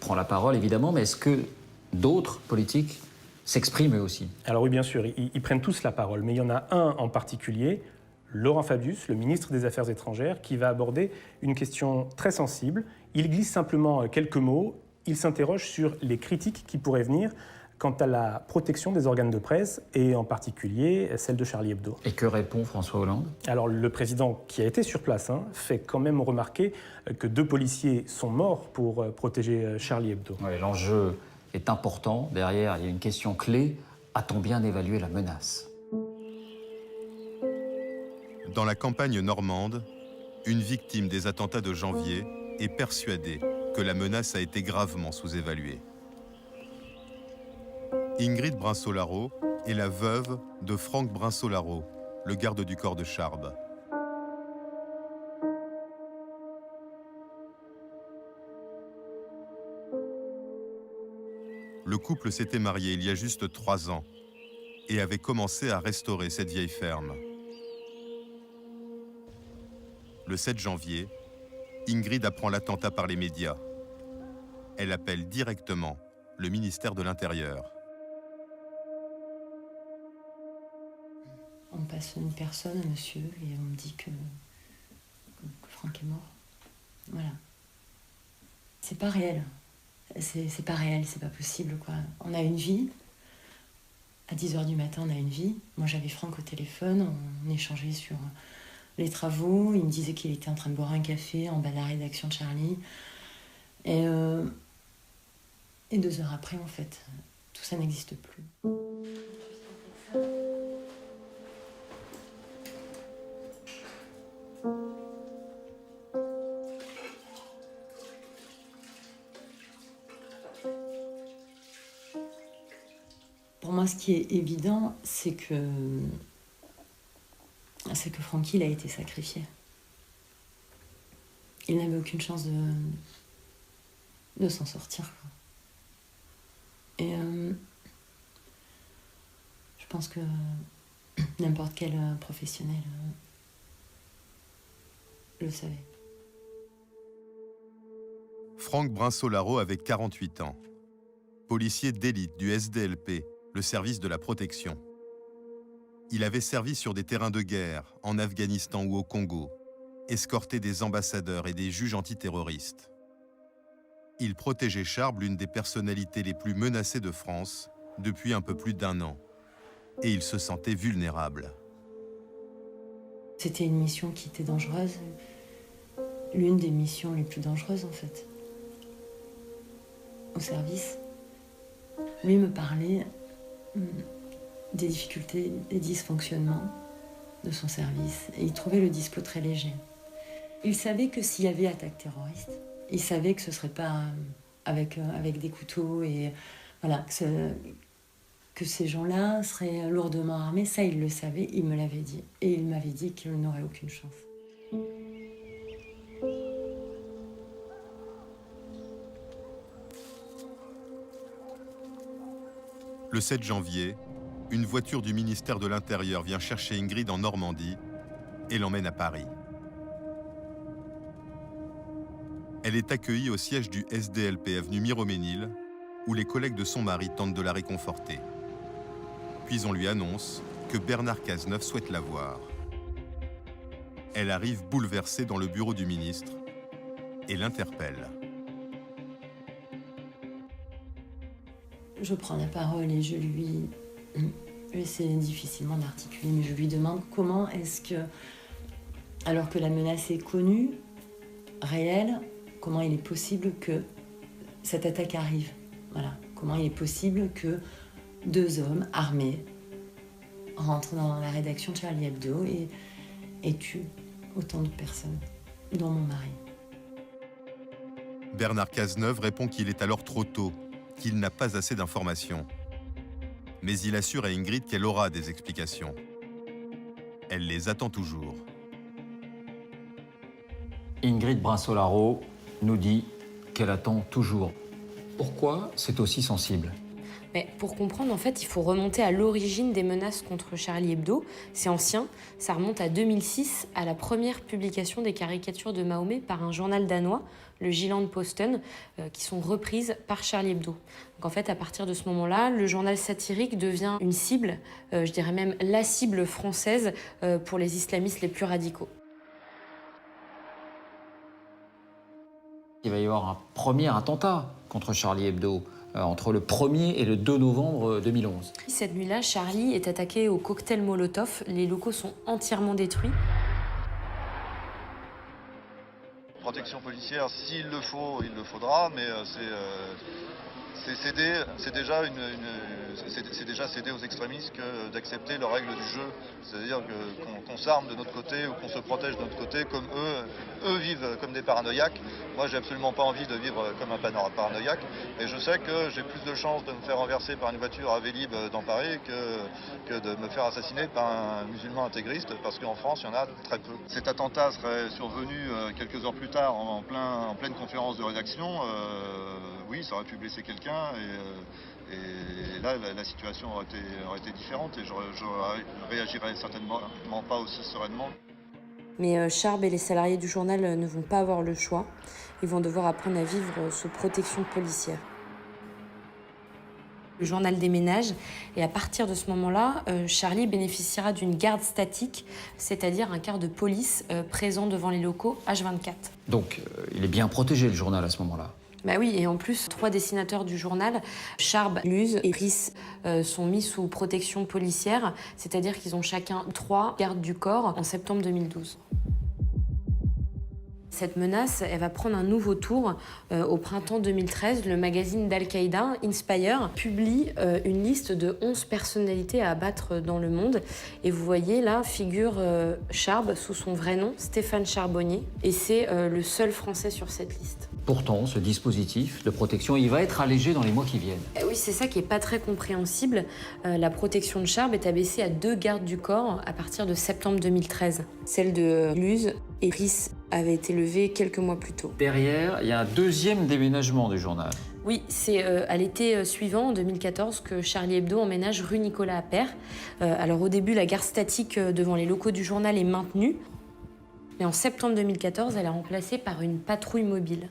prend la parole, évidemment, mais est-ce que d'autres politiques s'expriment eux aussi? Alors oui, bien sûr, ils prennent tous la parole, mais il y en a un en particulier, Laurent Fabius, le ministre des Affaires étrangères, qui va aborder une question très sensible. Il glisse simplement quelques mots, il s'interroge sur les critiques qui pourraient venir quant à la protection des organes de presse, et en particulier celle de Charlie Hebdo. Et que répond François Hollande ? Alors le président, qui a été sur place, fait quand même remarquer que 2 policiers sont morts pour protéger Charlie Hebdo. Ouais, l'enjeu est important. Derrière, il y a une question clé. A-t-on bien évalué la menace ? Dans la campagne normande, une victime des attentats de janvier est persuadée que la menace a été gravement sous-évaluée. Ingrid Brinsolaro est la veuve de Franck Brinsolaro, le garde du corps de Charbes. Le couple s'était marié il y a juste 3 ans et avait commencé à restaurer cette vieille ferme. Le 7 janvier, Ingrid apprend l'attentat par les médias. Elle appelle directement le ministère de l'Intérieur. On passe une personne, un monsieur, et on me dit que Franck est mort. Voilà. C'est pas réel. C'est pas réel, c'est pas possible, quoi. On a une vie. À 10h du matin, on a une vie. Moi, j'avais Franck au téléphone, on échangeait sur les travaux. Il me disait qu'il était en train de boire un café en bas de la rédaction de Charlie. Et 2 heures après, en fait, tout ça n'existe plus. moi, ce qui est évident, c'est que Francky, il a été sacrifié. Il n'avait aucune chance de s'en sortir, quoi. Et je pense que n'importe quel professionnel le savait. Franck Brinsolaro avait 48 ans. Policier d'élite du SDLP, le service de la protection. Il avait servi sur des terrains de guerre, en Afghanistan ou au Congo, escorté des ambassadeurs et des juges antiterroristes. Il protégeait Charb, l'une des personnalités les plus menacées de France, depuis un peu plus d'1 an. Et il se sentait vulnérable. C'était une mission qui était dangereuse. L'une des missions les plus dangereuses, en fait. Au service. Lui me parlait des difficultés, des dysfonctionnements de son service. Et il trouvait le dispo très léger. Il savait que s'il y avait attaque terroriste, il savait que ce ne serait pas avec des couteaux et voilà, que ces gens-là seraient lourdement armés. Ça, il le savait, il me l'avait dit. Et il m'avait dit qu'il n'aurait aucune chance. Le 7 janvier, une voiture du ministère de l'Intérieur vient chercher Ingrid en Normandie et l'emmène à Paris. Elle est accueillie au siège du SDLP avenue Miroménil, où les collègues de son mari tentent de la réconforter. Puis on lui annonce que Bernard Cazeneuve souhaite la voir. Elle arrive bouleversée dans le bureau du ministre et l'interpelle. Je prends la parole et c'est difficilement d'articuler, mais je lui demande comment est-ce que, alors que la menace est connue, réelle, comment il est possible que cette attaque arrive. Voilà. Comment il est possible que 2 hommes armés rentrent dans la rédaction de Charlie Hebdo et tuent autant de personnes, dont mon mari. Bernard Cazeneuve répond qu'il est alors trop tôt, qu'il n'a pas assez d'informations. Mais il assure à Ingrid qu'elle aura des explications. Elle les attend toujours. Ingrid Brinsolaro nous dit qu'elle attend toujours. Pourquoi c'est aussi sensible ? Mais pour comprendre, en fait, il faut remonter à l'origine des menaces contre Charlie Hebdo. C'est ancien, ça remonte à 2006, à la première publication des caricatures de Mahomet par un journal danois, le Jylland-Posten, qui sont reprises par Charlie Hebdo. Donc en fait, à partir de ce moment-là, le journal satirique devient une cible, je dirais même la cible française pour les islamistes les plus radicaux. Il va y avoir un premier attentat contre Charlie Hebdo entre le 1er et le 2 novembre 2011. Cette nuit-là, Charlie est attaqué au cocktail Molotov. Les locaux sont entièrement détruits. Protection policière, s'il le faut, il le faudra, mais c'est déjà céder aux extrémistes que d'accepter leurs règles du jeu. C'est-à-dire qu'on s'arme de notre côté ou qu'on se protège de notre côté comme eux vivent comme des paranoïaques. Moi, j'ai absolument pas envie de vivre comme un paranoïaque. Et je sais que j'ai plus de chances de me faire renverser par une voiture à Vélib dans Paris que de me faire assassiner par un musulman intégriste, parce qu'en France, il y en a très peu. Cet attentat serait survenu quelques heures plus tard en pleine conférence de rédaction. Oui, ça aurait pu blesser quelqu'un et là, la situation aurait été différente et je réagirais certainement pas aussi sereinement. Mais Charb et les salariés du journal ne vont pas avoir le choix. Ils vont devoir apprendre à vivre sous protection policière. Le journal déménage et à partir de ce moment-là, Charlie bénéficiera d'une garde statique, c'est-à-dire un quart de police présent devant les locaux H24. Donc, il est bien protégé, le journal, à ce moment-là. Bah oui, et en plus, 3 dessinateurs du journal, Charb, Luz et Rhys, sont mis sous protection policière, c'est-à-dire qu'ils ont chacun 3 gardes du corps en septembre 2012. Cette menace, elle va prendre un nouveau tour. Au printemps 2013, le magazine d'Al-Qaïda, Inspire, publie une liste de 11 personnalités à abattre dans le monde. Et vous voyez là, figure Charb sous son vrai nom, Stéphane Charbonnier. Et c'est le seul Français sur cette liste. Pourtant, ce dispositif de protection, il va être allégé dans les mois qui viennent. Oui, c'est ça qui n'est pas très compréhensible. La protection de Charb est abaissée à 2 gardes du corps à partir de septembre 2013. Celle de Luz et Rhys avait été levée quelques mois plus tôt. Derrière, il y a un deuxième déménagement du journal. Oui, c'est à l'été suivant, en 2014, que Charlie Hebdo emménage rue Nicolas Appert. Alors au début, la garde statique devant les locaux du journal est maintenue. Mais en septembre 2014, elle est remplacée par une patrouille mobile.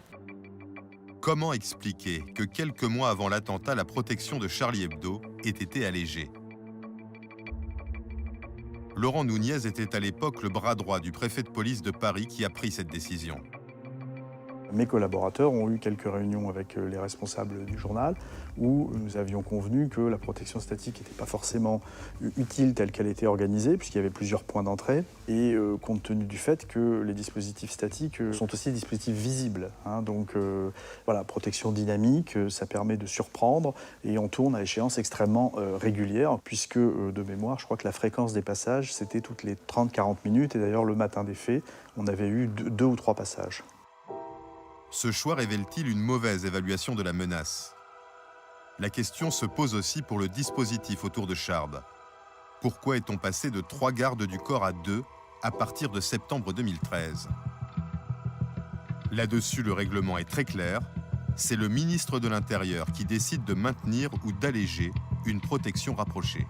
Comment expliquer que quelques mois avant l'attentat, la protection de Charlie Hebdo ait été allégée? Laurent Nunez était à l'époque le bras droit du préfet de police de Paris qui a pris cette décision. Mes collaborateurs ont eu quelques réunions avec les responsables du journal où nous avions convenu que la protection statique n'était pas forcément utile telle qu'elle était organisée, puisqu'il y avait plusieurs points d'entrée, et compte tenu du fait que les dispositifs statiques sont aussi des dispositifs visibles. Donc voilà, protection dynamique, ça permet de surprendre, et on tourne à échéance extrêmement régulière, puisque de mémoire, je crois que la fréquence des passages, c'était toutes les 30-40 minutes, et d'ailleurs le matin des faits, on avait eu 2 ou 3 passages. Ce choix révèle-t-il une mauvaise évaluation de la menace? La question se pose aussi pour le dispositif autour de Charb. Pourquoi est-on passé de 3 gardes du corps à 2 à partir de septembre 2013? Là-dessus, le règlement est très clair. C'est le ministre de l'Intérieur qui décide de maintenir ou d'alléger une protection rapprochée.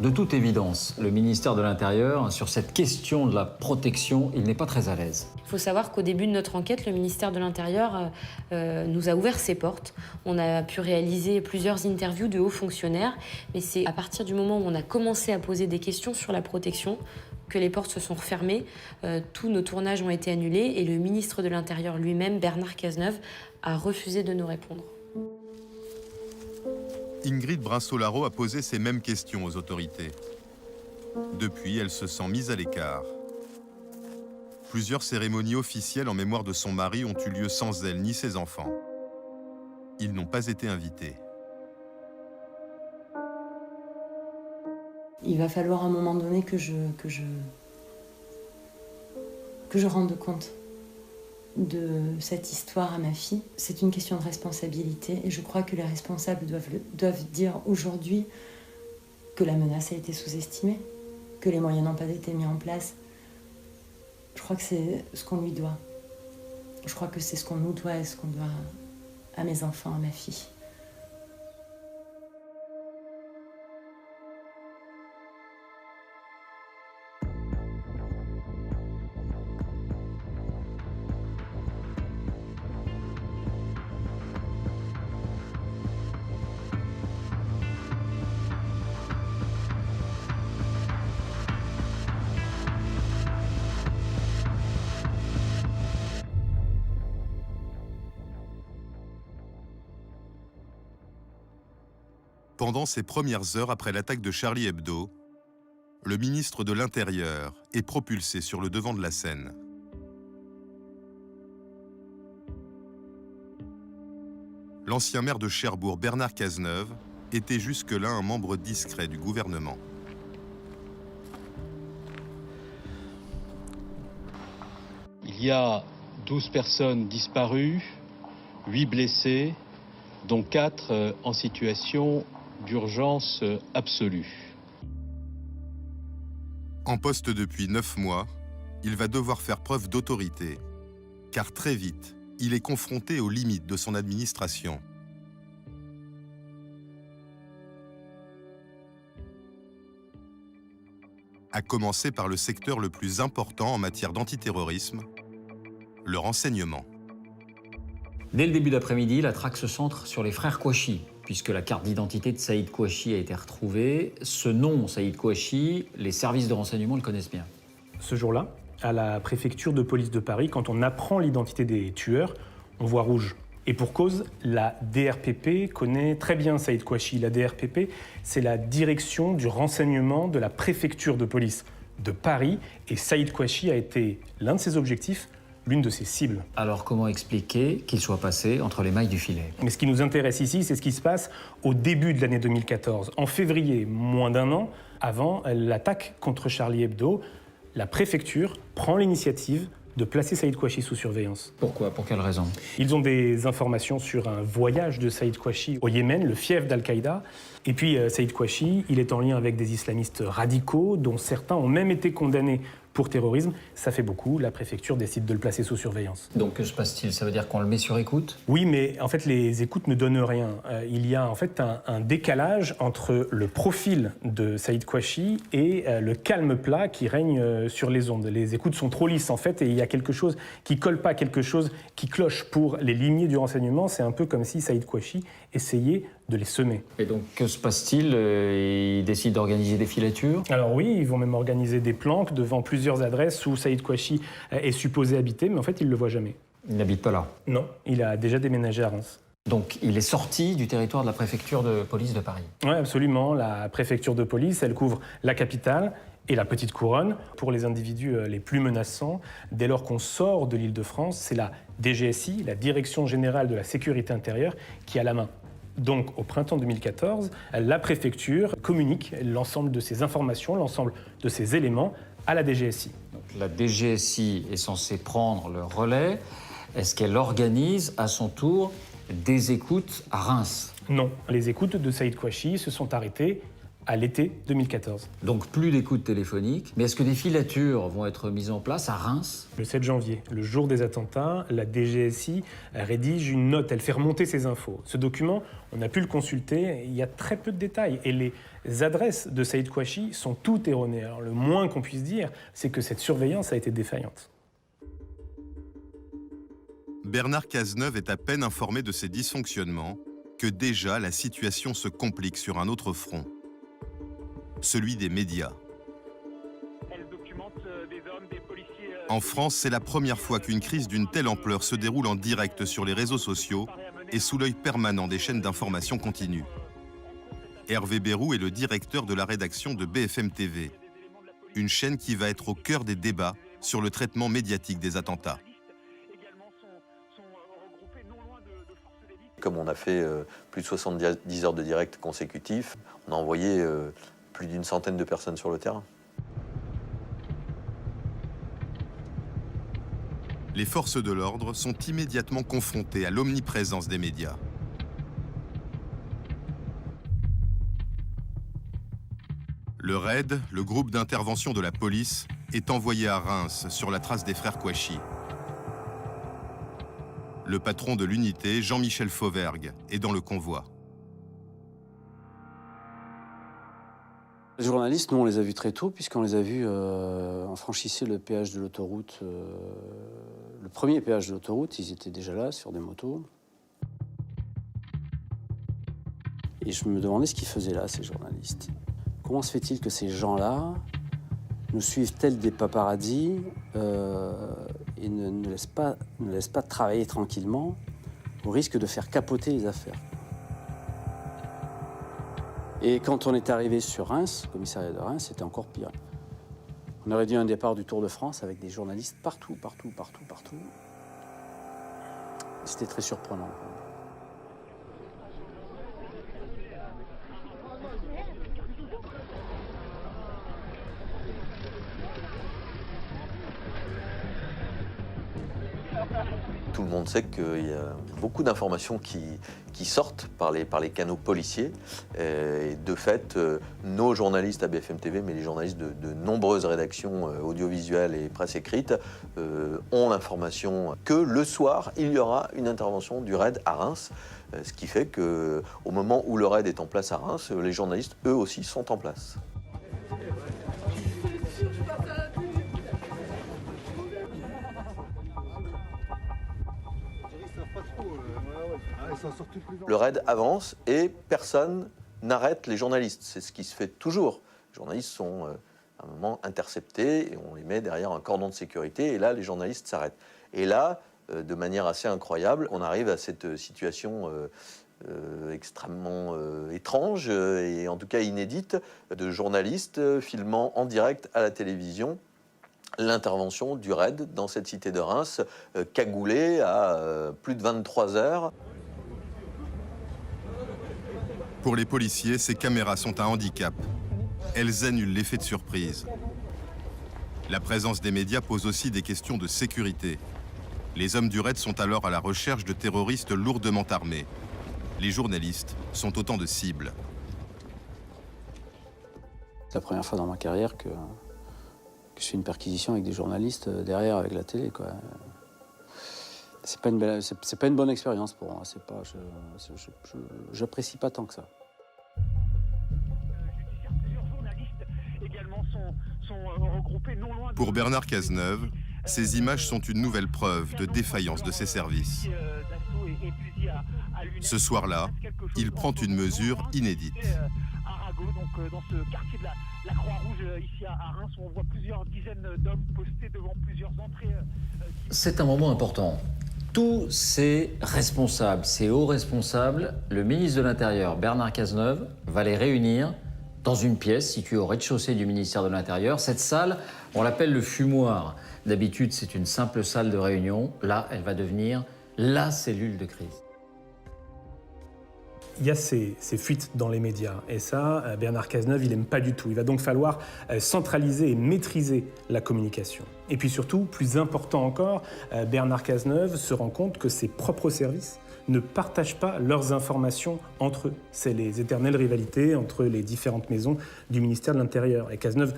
De toute évidence, le ministère de l'Intérieur, sur cette question de la protection, il n'est pas très à l'aise. Il faut savoir qu'au début de notre enquête, le ministère de l'Intérieur nous a ouvert ses portes. On a pu réaliser plusieurs interviews de hauts fonctionnaires, mais c'est à partir du moment où on a commencé à poser des questions sur la protection que les portes se sont refermées. Tous nos tournages ont été annulés et le ministre de l'Intérieur lui-même, Bernard Cazeneuve, a refusé de nous répondre. Ingrid Brunceau-Larot a posé ces mêmes questions aux autorités. Depuis, elle se sent mise à l'écart. Plusieurs cérémonies officielles en mémoire de son mari ont eu lieu sans elle ni ses enfants. Ils n'ont pas été invités. Il va falloir à un moment donné que je rende compte de cette histoire à ma fille. C'est une question de responsabilité et je crois que les responsables doivent dire aujourd'hui que la menace a été sous-estimée, que les moyens n'ont pas été mis en place. Je crois que c'est ce qu'on lui doit. Je crois que c'est ce qu'on nous doit et ce qu'on doit à mes enfants, à ma fille. Pendant ces premières heures après l'attaque de Charlie Hebdo, le ministre de l'Intérieur est propulsé sur le devant de la scène. L'ancien maire de Cherbourg, Bernard Cazeneuve, était jusque-là un membre discret du gouvernement. Il y a 12 personnes disparues, 8 blessés, dont 4 en situation d'urgence absolue. En poste depuis 9 mois, il va devoir faire preuve d'autorité, car très vite, il est confronté aux limites de son administration. À commencer par le secteur le plus important en matière d'antiterrorisme, le renseignement. Dès le début d'après-midi, la traque se centre sur les frères Kouachi, puisque la carte d'identité de Saïd Kouachi a été retrouvée. Ce nom, Saïd Kouachi, les services de renseignement le connaissent bien. Ce jour-là, à la préfecture de police de Paris, quand on apprend l'identité des tueurs, on voit rouge. Et pour cause, la DRPP connaît très bien Saïd Kouachi. La DRPP, c'est la direction du renseignement de la préfecture de police de Paris. Et Saïd Kouachi a été l'un de ses objectifs, l'une de ses cibles. Alors comment expliquer qu'il soit passé entre les mailles du filet? Mais ce qui nous intéresse ici, c'est ce qui se passe au début de l'année 2014. En février, moins d'un an avant l'attaque contre Charlie Hebdo, la préfecture prend l'initiative de placer Saïd Kouachi sous surveillance. Pourquoi? Pour quelle raison? Ils ont des informations sur un voyage de Saïd Kouachi au Yémen, le fief d'Al-Qaïda. Et puis Saïd Kouachi, il est en lien avec des islamistes radicaux, dont certains ont même été condamnés pour terrorisme. Ça fait beaucoup, la préfecture décide de le placer sous surveillance. Donc que se passe-t-il? Ça veut dire qu'on le met sur écoute? Oui, mais en fait les écoutes ne donnent rien. Il y a en fait un décalage entre le profil de Saïd Kouachi et le calme plat qui règne sur les ondes. Les écoutes sont trop lisses en fait et il y a quelque chose qui colle pas, quelque chose qui cloche. Pour les limiers du renseignement, c'est un peu comme si Saïd Kouachi essayait de les semer. Et donc que se passe-t-il? Ils décident d'organiser des filatures? Alors oui, ils vont même organiser des planques devant plusieurs adresses où Saïd Kouachi est supposé habiter, mais en fait il ne le voit jamais. Il n'habite pas là? Non, il a déjà déménagé à Reims. Donc il est sorti du territoire de la préfecture de police de Paris? Oui, absolument. La préfecture de police, elle couvre la capitale et la petite couronne. Pour les individus les plus menaçants, dès lors qu'on sort de l'Île-de-France, c'est la DGSI, la Direction Générale de la Sécurité Intérieure, qui a la main. Donc, au printemps 2014, la préfecture communique l'ensemble de ces informations, l'ensemble de ces éléments à la DGSI. Donc, la DGSI est censée prendre le relais. Est-ce qu'elle organise à son tour des écoutes à Reims? Non, les écoutes de Saïd Kouachi se sont arrêtées à l'été 2014. Donc plus d'écoutes téléphoniques. Mais est-ce que des filatures vont être mises en place à Reims? Le 7 janvier, le jour des attentats, la DGSI rédige une note, elle fait remonter ces infos. Ce document, on a pu le consulter, il y a très peu de détails. Et les adresses de Saïd Kouachi sont toutes erronées. Alors le moins qu'on puisse dire, c'est que cette surveillance a été défaillante. Bernard Cazeneuve est à peine informé de ces dysfonctionnements que déjà la situation se complique sur un autre front. Celui des médias. En France, c'est la première fois qu'une crise d'une telle ampleur se déroule en direct sur les réseaux sociaux et sous l'œil permanent des chaînes d'information continue. Hervé Bérou est le directeur de la rédaction de BFM TV, une chaîne qui va être au cœur des débats sur le traitement médiatique des attentats. Comme on a fait plus de 70 heures de direct consécutifs, on a envoyé plus d'une centaine de personnes sur le terrain. Les forces de l'ordre sont immédiatement confrontées à l'omniprésence des médias. Le RAID, le groupe d'intervention de la police, est envoyé à Reims sur la trace des frères Kouachi. Le patron de l'unité, Jean-Michel Fauvergue, est dans le convoi. Les journalistes, nous, on les a vus très tôt, puisqu'on les a vus, on franchissait le péage de l'autoroute, le premier péage de l'autoroute, ils étaient déjà là, sur des motos. Et je me demandais ce qu'ils faisaient là, ces journalistes. Comment se fait-il que ces gens-là nous suivent tels des paparazzis et ne laissent pas travailler tranquillement, au risque de faire capoter les affaires? Et quand on est arrivé sur Reims, le commissariat de Reims, c'était encore pire. On aurait dit un départ du Tour de France avec des journalistes partout. C'était très surprenant. Tout le monde sait qu'il y a beaucoup d'informations qui sortent par les canaux policiers. Et de fait, nos journalistes à BFM TV, mais les journalistes de nombreuses rédactions audiovisuelles et presse écrite, ont l'information que le soir, il y aura une intervention du RAID à Reims. Ce qui fait qu'au moment où le RAID est en place à Reims, les journalistes, eux aussi, sont en place. Le RAID avance et personne n'arrête les journalistes. C'est ce qui se fait toujours. Les journalistes sont à un moment interceptés et on les met derrière un cordon de sécurité et là, les journalistes s'arrêtent. Et là, de manière assez incroyable, on arrive à cette situation extrêmement étrange et en tout cas inédite de journalistes filmant en direct à la télévision l'intervention du RAID dans cette cité de Reims, cagoulée à plus de 23 heures. Pour les policiers, ces caméras sont un handicap. Elles annulent l'effet de surprise. La présence des médias pose aussi des questions de sécurité. Les hommes du raid sont alors à la recherche de terroristes lourdement armés. Les journalistes sont autant de cibles. C'est la première fois dans ma carrière que je fais une perquisition avec des journalistes derrière, avec la télé, quoi. C'est pas une bonne expérience pour moi. J'apprécie pas tant que ça. Pour Bernard Cazeneuve, ces images sont une nouvelle preuve de défaillance de ses services. Ce soir-là, il prend une mesure inédite. Dans ce quartier de la Croix-Rouge, ici à Reims, où on voit plusieurs dizaines d'hommes postés devant plusieurs entrées. C'est un moment important. Tous ces responsables, ces hauts responsables, le ministre de l'Intérieur, Bernard Cazeneuve, va les réunir dans une pièce située au rez-de-chaussée du ministère de l'Intérieur. Cette salle, on l'appelle le fumoir. D'habitude, c'est une simple salle de réunion. Là, elle va devenir la cellule de crise. Il y a ces fuites dans les médias. Et ça, Bernard Cazeneuve, il n'aime pas du tout. Il va donc falloir centraliser et maîtriser la communication. Et puis surtout, plus important encore, Bernard Cazeneuve se rend compte que ses propres services ne partagent pas leurs informations entre eux. C'est les éternelles rivalités entre les différentes maisons du ministère de l'Intérieur. Et Cazeneuve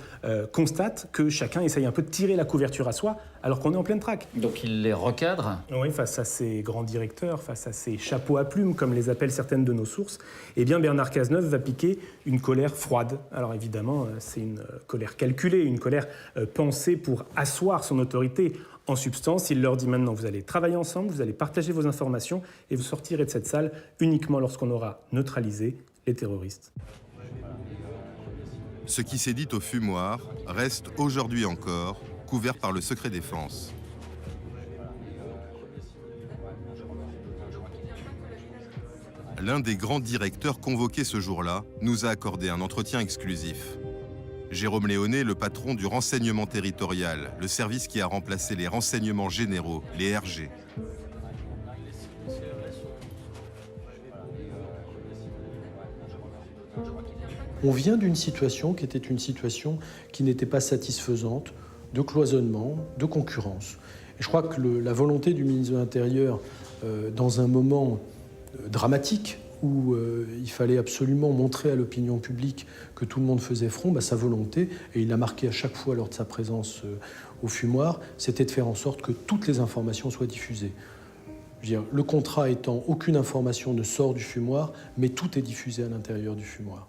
constate que chacun essaye un peu de tirer la couverture à soi, alors qu'on est en pleine traque. Donc il les recadre ? Oui, face à ces grands directeurs, face à ces chapeaux à plumes, comme les appellent certaines de nos sources, eh bien Bernard Cazeneuve va piquer une colère froide. Alors évidemment, c'est une colère calculée, une colère pensée pour asseoir son autorité. En substance, il leur dit maintenant, vous allez travailler ensemble, vous allez partager vos informations et vous sortirez de cette salle uniquement lorsqu'on aura neutralisé les terroristes. Ce qui s'est dit au fumoir reste aujourd'hui encore couvert par le secret défense. L'un des grands directeurs convoqués ce jour-là nous a accordé un entretien exclusif. Jérôme Léonet, le patron du renseignement territorial, le service qui a remplacé les renseignements généraux, les RG. On vient d'une situation qui était une situation qui n'était pas satisfaisante, de cloisonnement, de concurrence. Et je crois que la volonté du ministre de l'Intérieur, dans un moment dramatique, où il fallait absolument montrer à l'opinion publique que tout le monde faisait front, sa volonté, et il l'a marqué à chaque fois lors de sa présence au fumoir, c'était de faire en sorte que toutes les informations soient diffusées. Je veux dire, le contrat étant, aucune information ne sort du fumoir, mais tout est diffusé à l'intérieur du fumoir.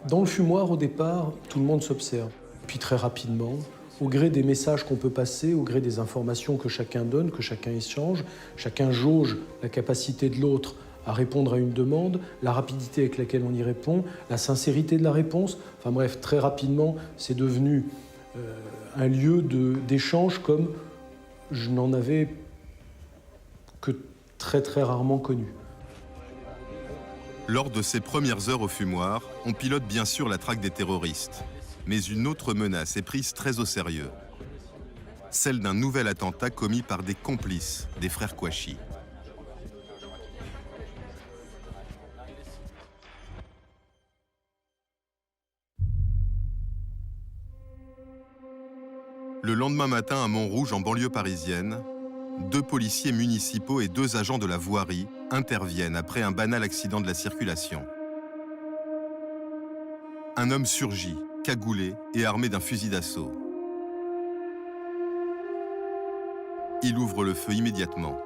Dans le fumoir, au départ, tout le monde s'observe. Puis très rapidement, au gré des messages qu'on peut passer, au gré des informations que chacun donne, que chacun échange, chacun jauge la capacité de l'autre à répondre à une demande, la rapidité avec laquelle on y répond, la sincérité de la réponse. Enfin bref, très rapidement, c'est devenu un lieu d'échange comme je n'en avais que très très rarement connu. Lors de ces premières heures au fumoir, on pilote bien sûr la traque des terroristes. Mais une autre menace est prise très au sérieux. Celle d'un nouvel attentat commis par des complices des frères Kouachi. Le lendemain matin à Montrouge, en banlieue parisienne, 2 policiers municipaux et 2 agents de la voirie interviennent après un banal accident de la circulation. Un homme surgit, cagoulé et armé d'un fusil d'assaut. Il ouvre le feu immédiatement.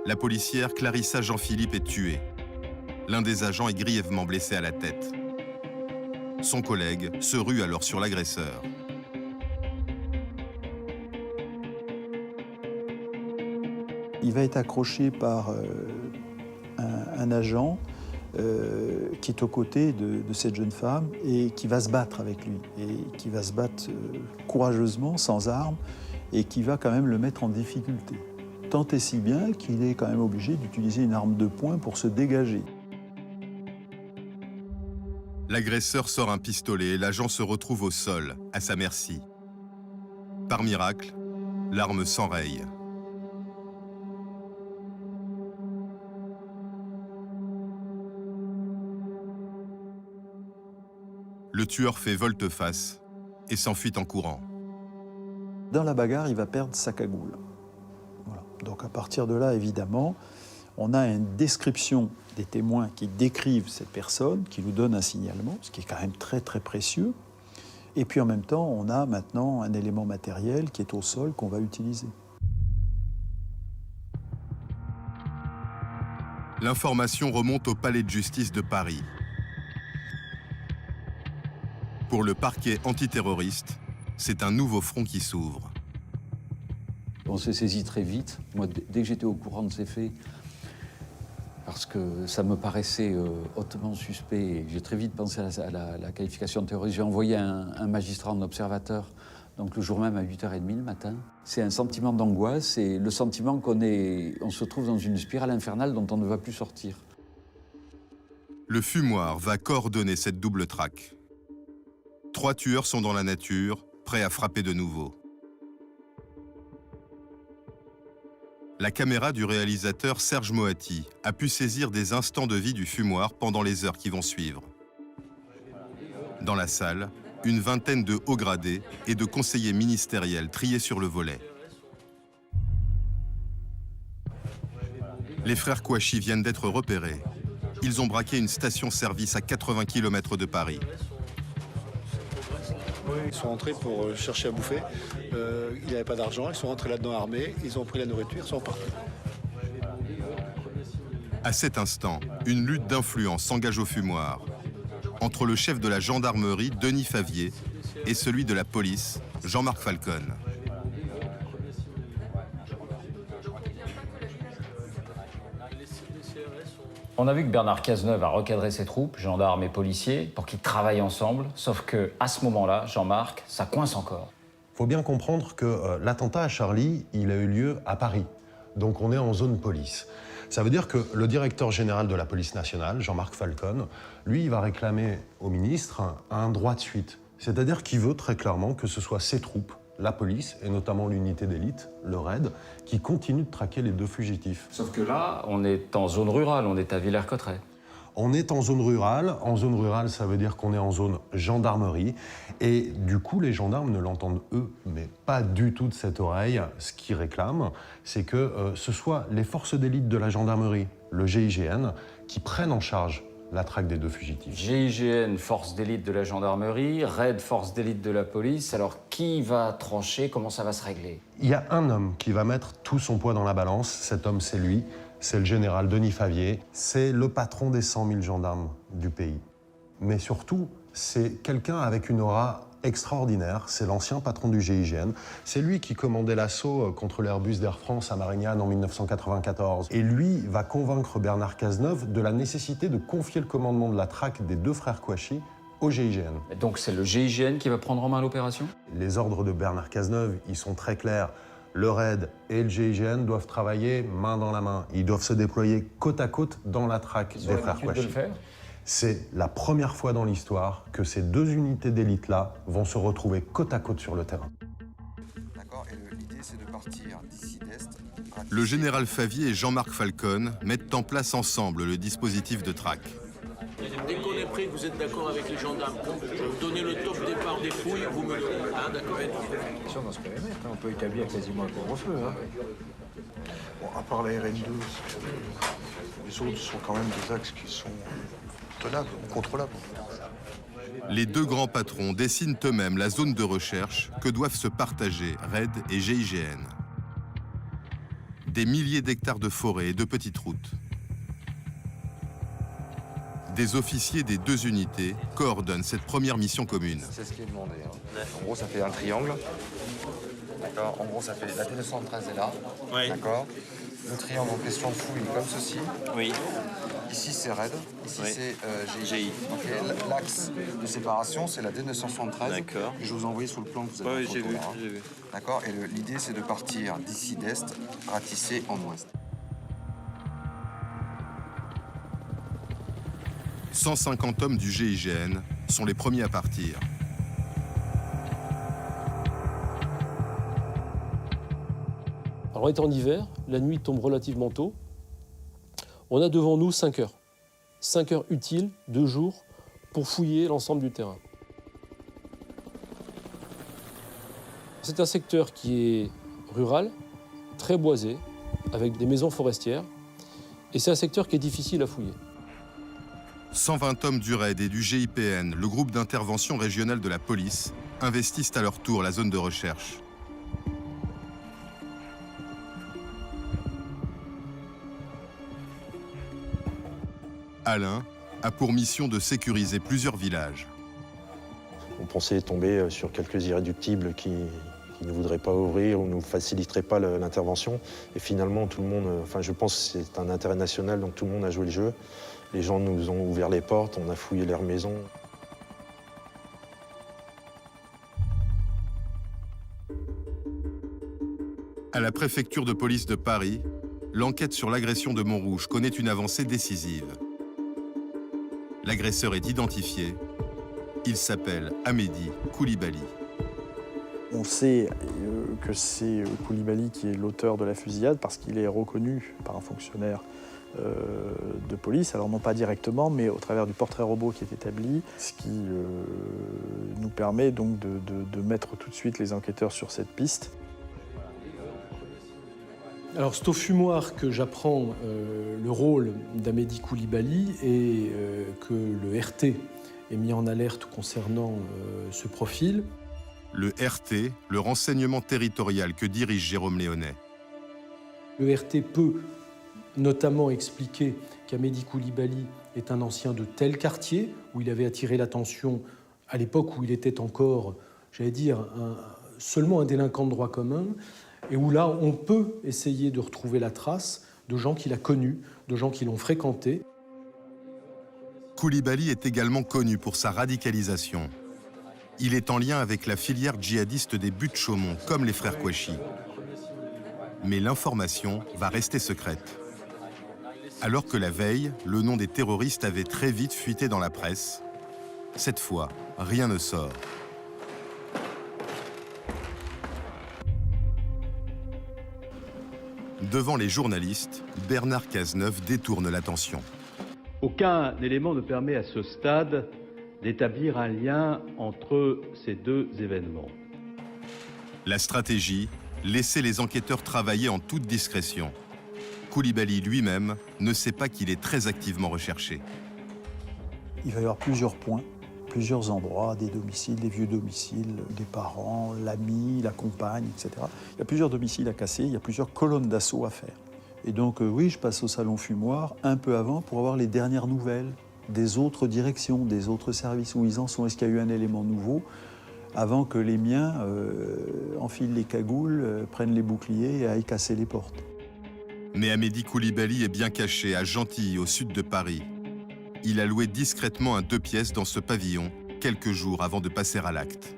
La policière Clarissa Jean-Philippe est tuée. L'un des agents est grièvement blessé à la tête. Son collègue se rue alors sur l'agresseur. Il va être accroché par un agent qui est aux côtés de cette jeune femme et qui va se battre avec lui, et qui va se battre courageusement, sans armes, et qui va quand même le mettre en difficulté. Tant et si bien qu'il est quand même obligé d'utiliser une arme de poing pour se dégager. L'agresseur sort un pistolet et l'agent se retrouve au sol, à sa merci. Par miracle, l'arme s'enraye. Le tueur fait volte-face et s'enfuit en courant. Dans la bagarre, il va perdre sa cagoule. Voilà. Donc à partir de là, évidemment, on a une description des témoins qui décrivent cette personne, qui nous donnent un signalement, ce qui est quand même très très précieux. Et puis en même temps, on a maintenant un élément matériel qui est au sol qu'on va utiliser. L'information remonte au palais de justice de Paris. Pour le parquet antiterroriste, c'est un nouveau front qui s'ouvre. On s'est saisi très vite. Moi, dès que j'étais au courant de ces faits, parce que ça me paraissait hautement suspect, j'ai très vite pensé à la qualification de terroriste. J'ai envoyé un magistrat en observateur, donc le jour même à 8h30 le matin. C'est un sentiment d'angoisse, c'est le sentiment on se trouve dans une spirale infernale dont on ne va plus sortir. Le fumoir va coordonner cette double traque. 3 tueurs sont dans la nature, prêts à frapper de nouveau. La caméra du réalisateur Serge Moati a pu saisir des instants de vie du fumoir pendant les heures qui vont suivre. Dans la salle, une vingtaine de hauts gradés et de conseillers ministériels triés sur le volet. Les frères Kouachi viennent d'être repérés. Ils ont braqué une station-service à 80 km de Paris. Ils sont rentrés pour chercher à bouffer. Il n'y avait pas d'argent, ils sont rentrés là-dedans armés, ils ont pris la nourriture, ils sont repartis. À cet instant, une lutte d'influence s'engage au fumoir entre le chef de la gendarmerie, Denis Favier, et celui de la police, Jean-Marc Falcon. On a vu que Bernard Cazeneuve a recadré ses troupes, gendarmes et policiers, pour qu'ils travaillent ensemble, sauf qu'à ce moment-là, Jean-Marc, ça coince encore. Il faut bien comprendre que l'attentat à Charlie, il a eu lieu à Paris. Donc on est en zone police. Ça veut dire que le directeur général de la police nationale, Jean-Marc Falcon, lui, il va réclamer au ministre un droit de suite. C'est-à-dire qu'il veut très clairement que ce soit ses troupes, la police, et notamment l'unité d'élite, le RAID, qui continue de traquer les 2 fugitifs. Sauf que là, on est en zone rurale, on est à Villers-Cotterêts. On est en zone rurale. En zone rurale, ça veut dire qu'on est en zone gendarmerie. Et du coup, les gendarmes ne l'entendent, eux, mais pas du tout de cette oreille. Ce qu'ils réclament, c'est que ce soit les forces d'élite de la gendarmerie, le GIGN, qui prennent en charge la traque des 2 fugitifs. GIGN, force d'élite de la gendarmerie, RAID, force d'élite de la police. Alors, qui va trancher? Comment ça va se régler? Il y a un homme qui va mettre tout son poids dans la balance. Cet homme, c'est lui. C'est le général Denis Favier. C'est le patron des 100 000 gendarmes du pays. Mais surtout, c'est quelqu'un avec une aura extraordinaire. C'est l'ancien patron du GIGN. C'est lui qui commandait l'assaut contre l'Airbus d'Air France à Marignane en 1994. Et lui va convaincre Bernard Cazeneuve de la nécessité de confier le commandement de la traque des 2 frères Kouachi au GIGN. Et donc c'est le GIGN qui va prendre en main l'opération? Les ordres de Bernard Cazeneuve, ils sont très clairs. Le RAID et le GIGN doivent travailler main dans la main. Ils doivent se déployer côte à côte dans la traque des frères Kouachi. C'est la première fois dans l'histoire que ces 2 unités d'élite-là vont se retrouver côte à côte sur le terrain. D'accord, et l'idée c'est de partir d'ici d'Est. Le général Favier et Jean-Marc Falcon mettent en place ensemble le dispositif de traque. Dès qu'on est prêt, vous êtes d'accord avec les gendarmes. Je vais vous donner le top départ des fouilles, vous me le dites. Hein, d'accord. Dans ce périmètre, on peut établir quasiment un couvre-feu. Hein. Bon, à part la RN2, les autres sont quand même des axes qui sont tenables, contrôlables. Les 2 grands patrons dessinent eux-mêmes la zone de recherche que doivent se partager RAID et GIGN. Des milliers d'hectares de forêt et de petites routes. Des officiers des 2 unités coordonnent cette première mission commune. C'est ce qui est demandé. Hein. En gros, ça fait un triangle. D'accord. En gros, ça fait la T213 est là. Oui. D'accord. Le triangle en question de fouille comme ceci. Oui. Ici, c'est RAID. Ici, oui. C'est GI. Donc, l'axe de séparation, c'est la D973. D'accord. Que je vous ai envoyé sur le plan que vous avez. Oui, j'ai vu. D'accord. Et l'idée, c'est de partir d'ici d'Est, ratisser en Ouest. 150 hommes du GIGN sont les premiers à partir. Alors on est en hiver, la nuit tombe relativement tôt. On a devant nous 5 heures. 5 heures utiles, 2 jours, pour fouiller l'ensemble du terrain. C'est un secteur qui est rural, très boisé, avec des maisons forestières, et c'est un secteur qui est difficile à fouiller. 120 hommes du RAID et du GIPN, le groupe d'intervention régionale de la police, investissent à leur tour la zone de recherche. Alain a pour mission de sécuriser plusieurs villages. On pensait tomber sur quelques irréductibles qui ne voudraient pas ouvrir ou ne nous faciliteraient pas l'intervention. Et finalement, tout le monde, je pense que c'est un intérêt national, donc tout le monde a joué le jeu. Les gens nous ont ouvert les portes, on a fouillé leurs maisons. À la préfecture de police de Paris, l'enquête sur l'agression de Montrouge connaît une avancée décisive. L'agresseur est identifié. Il s'appelle Amédi Koulibaly. On sait que c'est Koulibaly qui est l'auteur de la fusillade parce qu'il est reconnu par un fonctionnaire de police, alors non pas directement, mais au travers du portrait robot qui est établi, ce qui nous permet donc de mettre tout de suite les enquêteurs sur cette piste. Alors c'est au fumoir que j'apprends le rôle d'Amédi Koulibaly et que le RT est mis en alerte concernant ce profil. Le RT, le renseignement territorial que dirige Jérôme Léonet. Le RT peut notamment expliquer qu'Amédi Koulibaly est un ancien de tel quartier, où il avait attiré l'attention à l'époque où il était encore, j'allais dire, seulement un délinquant de droit commun, et où là, on peut essayer de retrouver la trace de gens qu'il a connus, de gens qui l'ont fréquenté. Koulibaly est également connu pour sa radicalisation. Il est en lien avec la filière djihadiste des buttes Chaumont, comme les frères Kouachi. Mais l'information va rester secrète. Alors que la veille, le nom des terroristes avait très vite fuité dans la presse, cette fois, rien ne sort. Devant les journalistes, Bernard Cazeneuve détourne l'attention. Aucun élément ne permet à ce stade d'établir un lien entre ces deux événements. La stratégie, laisser les enquêteurs travailler en toute discrétion. Koulibaly lui-même ne sait pas qu'il est très activement recherché. Il va y avoir plusieurs points, plusieurs endroits, des domiciles, des vieux domiciles, des parents, l'ami, la compagne, etc. Il y a plusieurs domiciles à casser, il y a plusieurs colonnes d'assaut à faire. Et donc oui, je passe au salon fumoir un peu avant pour avoir les dernières nouvelles des autres directions, des autres services, où ils en sont. Est-ce qu'il y a eu un élément nouveau avant que les miens enfilent les cagoules, prennent les boucliers et aillent casser les portes. Mais Amédi Koulibaly est bien caché à Gentilly, au sud de Paris. Il a loué discrètement un 2 pièces dans ce pavillon, quelques jours avant de passer à l'acte.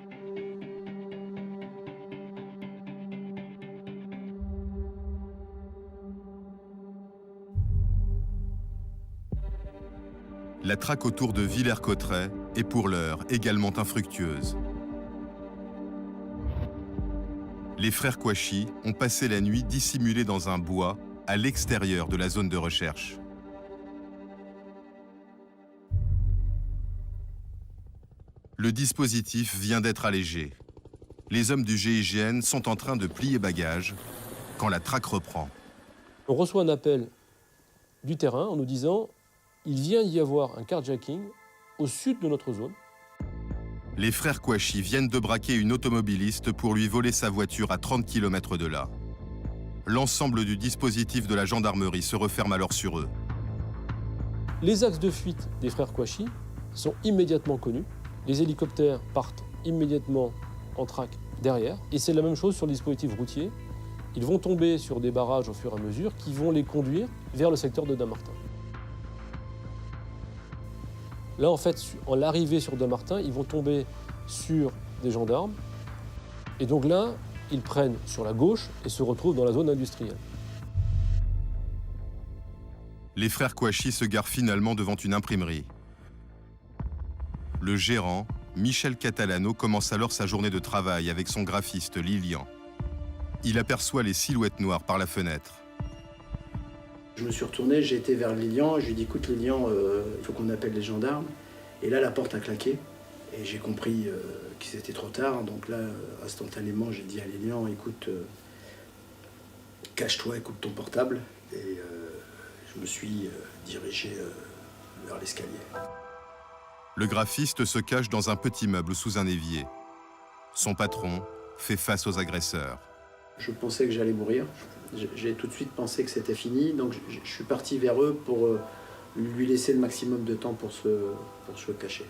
La traque autour de Villers-Cotterêts est pour l'heure également infructueuse. Les frères Kouachi ont passé la nuit dissimulés dans un bois à l'extérieur de la zone de recherche. Le dispositif vient d'être allégé. Les hommes du GIGN sont en train de plier bagages quand la traque reprend. On reçoit un appel du terrain en nous disant « Il vient d'y avoir un carjacking au sud de notre zone ». Les frères Kouachi viennent de braquer une automobiliste pour lui voler sa voiture à 30 km de là. L'ensemble du dispositif de la gendarmerie se referme alors sur eux. Les axes de fuite des frères Kouachi sont immédiatement connus. Les hélicoptères partent immédiatement en traque derrière. Et c'est la même chose sur le dispositif routier. Ils vont tomber sur des barrages au fur et à mesure qui vont les conduire vers le secteur de Dammartin. Là, en fait, en l'arrivée sur Dammartin, ils vont tomber sur des gendarmes. Et donc là, ils prennent sur la gauche et se retrouvent dans la zone industrielle. Les frères Kouachi se garent finalement devant une imprimerie. Le gérant, Michel Catalano, commence alors sa journée de travail avec son graphiste Lilian. Il aperçoit les silhouettes noires par la fenêtre. Je me suis retourné, j'ai été vers Lilian, je lui ai dit « Écoute Lilian, il faut qu'on appelle les gendarmes ». Et là, la porte a claqué Et j'ai compris que c'était trop tard. Donc là, instantanément, j'ai dit à Lilian, écoute, cache-toi, écoute ton portable. Et je me suis dirigé vers l'escalier. Le graphiste se cache dans un petit meuble sous un évier. Son patron fait face aux agresseurs. Je pensais que j'allais mourir. J'ai tout de suite pensé que c'était fini. Donc je suis parti vers eux pour lui laisser le maximum de temps pour se cacher.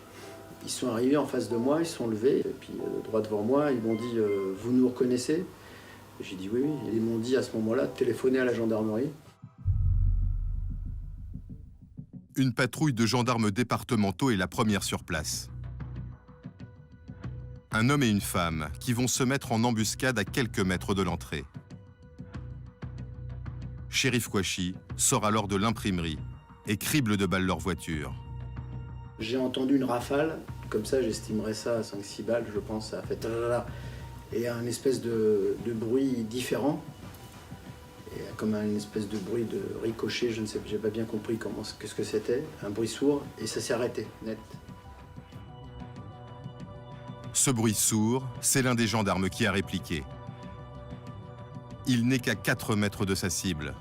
Ils sont arrivés en face de moi, ils se sont levés, et puis droit devant moi, ils m'ont dit « Vous nous reconnaissez ?» J'ai dit « Oui, oui ». Ils m'ont dit à ce moment-là de téléphoner à la gendarmerie. Une patrouille de gendarmes départementaux est la première sur place. Un homme et une femme qui vont se mettre en embuscade à quelques mètres de l'entrée. Chérif Kouachi sort alors de l'imprimerie et crible de balles leur voiture. J'ai entendu une rafale, comme ça j'estimerais ça à 5-6 balles, je pense, ça a fait tralala, et un espèce de bruit différent, et comme une espèce de bruit de ricochet, je ne sais, j'ai pas bien compris qu'est-ce que c'était, un bruit sourd, et ça s'est arrêté, net. Ce bruit sourd, c'est l'un des gendarmes qui a répliqué. Il n'est qu'à 4 mètres de sa cible.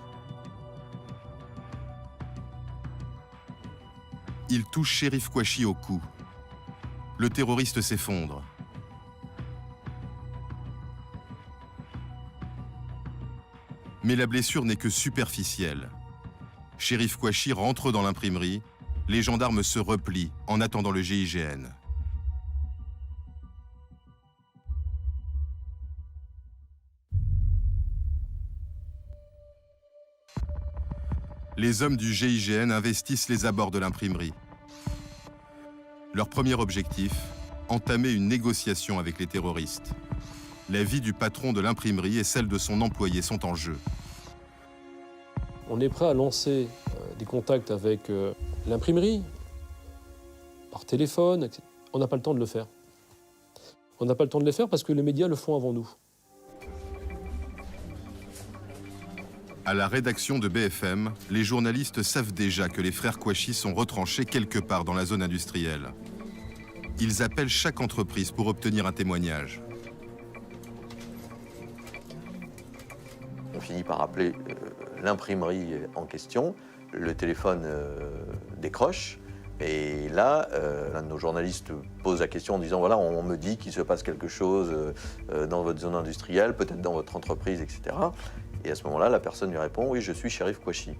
Il touche Chérif Kouachi au cou. Le terroriste s'effondre. Mais la blessure n'est que superficielle. Chérif Kouachi rentre dans l'imprimerie. Les gendarmes se replient en attendant le GIGN. Les hommes du GIGN investissent les abords de l'imprimerie. Leur premier objectif, entamer une négociation avec les terroristes. La vie du patron de l'imprimerie et celle de son employé sont en jeu. On est prêt à lancer des contacts avec l'imprimerie, par téléphone. On n'a pas le temps de le faire. On n'a pas le temps de le faire parce que les médias le font avant nous. À la rédaction de BFM, les journalistes savent déjà que les frères Kouachi sont retranchés quelque part dans la zone industrielle. Ils appellent chaque entreprise pour obtenir un témoignage. On finit par appeler l'imprimerie en question. Le téléphone décroche. Et là, l'un de nos journalistes pose la question en disant « Voilà, on me dit qu'il se passe quelque chose dans votre zone industrielle, peut-être dans votre entreprise, etc. » Et à ce moment-là, la personne lui répond « Oui, je suis Chérif Kouachi. »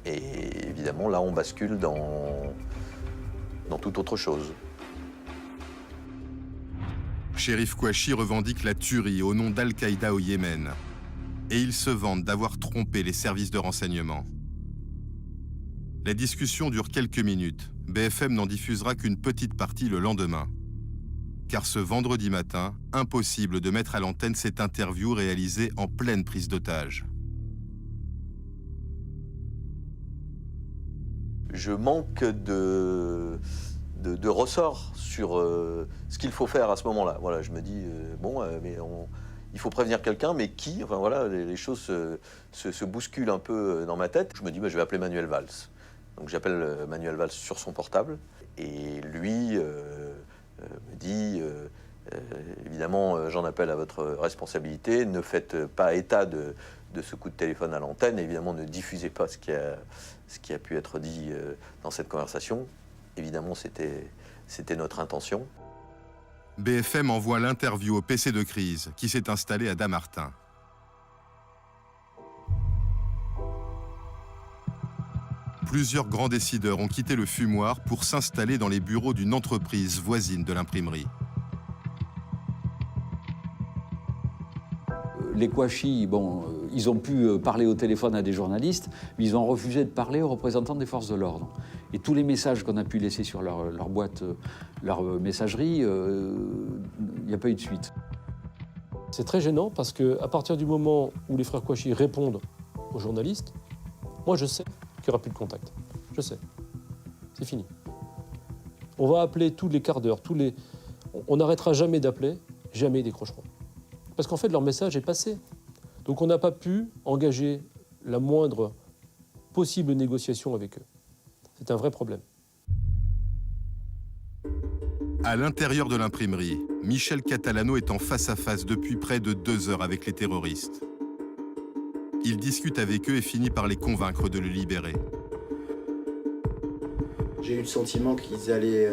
Et évidemment, là, on bascule dans toute autre chose. Chérif Kouachi revendique la tuerie au nom d'Al-Qaïda au Yémen. Et il se vante d'avoir trompé les services de renseignement. La discussion dure quelques minutes. BFM n'en diffusera qu'une petite partie le lendemain. Car ce vendredi matin, impossible de mettre à l'antenne cette interview réalisée en pleine prise d'otage. Je manque de ressort sur ce qu'il faut faire à ce moment-là. Voilà, je me dis, il faut prévenir quelqu'un, mais qui? Enfin voilà, les choses se bousculent un peu dans ma tête. Je me dis, je vais appeler Manuel Valls. Donc j'appelle Manuel Valls sur son portable, et lui me dit, évidemment, j'en appelle à votre responsabilité, ne faites pas état de ce coup de téléphone à l'antenne, évidemment, ne diffusez pas ce qui a pu être dit dans cette conversation. Évidemment, c'était notre intention. BFM envoie l'interview au PC de crise qui s'est installé à Dammartin. Plusieurs grands décideurs ont quitté le fumoir pour s'installer dans les bureaux d'une entreprise voisine de l'imprimerie. Les Kouachi, ils ont pu parler au téléphone à des journalistes, mais ils ont refusé de parler aux représentants des forces de l'ordre. Et tous les messages qu'on a pu laisser sur leur boîte, leur messagerie, il n'y a pas eu de suite. C'est très gênant parce qu'à partir du moment où les frères Kouachi répondent aux journalistes, moi je sais qu'il n'y aura plus de contact. Je sais. C'est fini. On va appeler tous les quarts d'heure, on n'arrêtera jamais d'appeler, jamais ils décrocheront. Parce qu'en fait, leur message est passé. Donc on n'a pas pu engager la moindre possible négociation avec eux. C'est un vrai problème. À l'intérieur de l'imprimerie, Michel Catalano est en face à face depuis près de 2 heures avec les terroristes. Il discute avec eux et finit par les convaincre de le libérer. J'ai eu le sentiment qu'ils allaient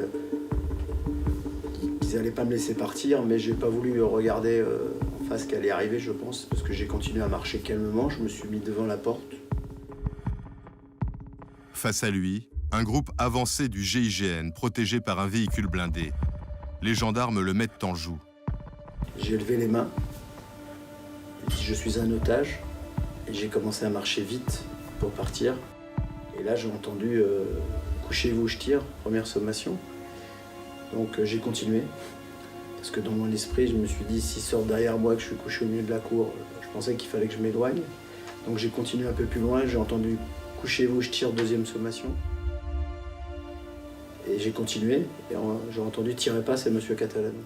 pas me laisser partir, mais j'ai pas voulu regarder en face ce qui allait arriver, je pense, parce que j'ai continué à marcher calmement. Je me suis mis devant la porte. Face à lui, un groupe avancé du GIGN, protégé par un véhicule blindé. Les gendarmes le mettent en joue. J'ai levé les mains, j'ai dit je suis un otage, et j'ai commencé à marcher vite pour partir. Et là j'ai entendu couchez-vous, je tire, première sommation. Donc j'ai continué, parce que dans mon esprit je me suis dit s'ils sortent derrière moi, que je suis couché au milieu de la cour, je pensais qu'il fallait que je m'éloigne. Donc j'ai continué un peu plus loin, j'ai entendu couchez-vous, je tire, deuxième sommation. Et j'ai continué, et j'ai entendu « tirez pas, c'est Monsieur Catalano ».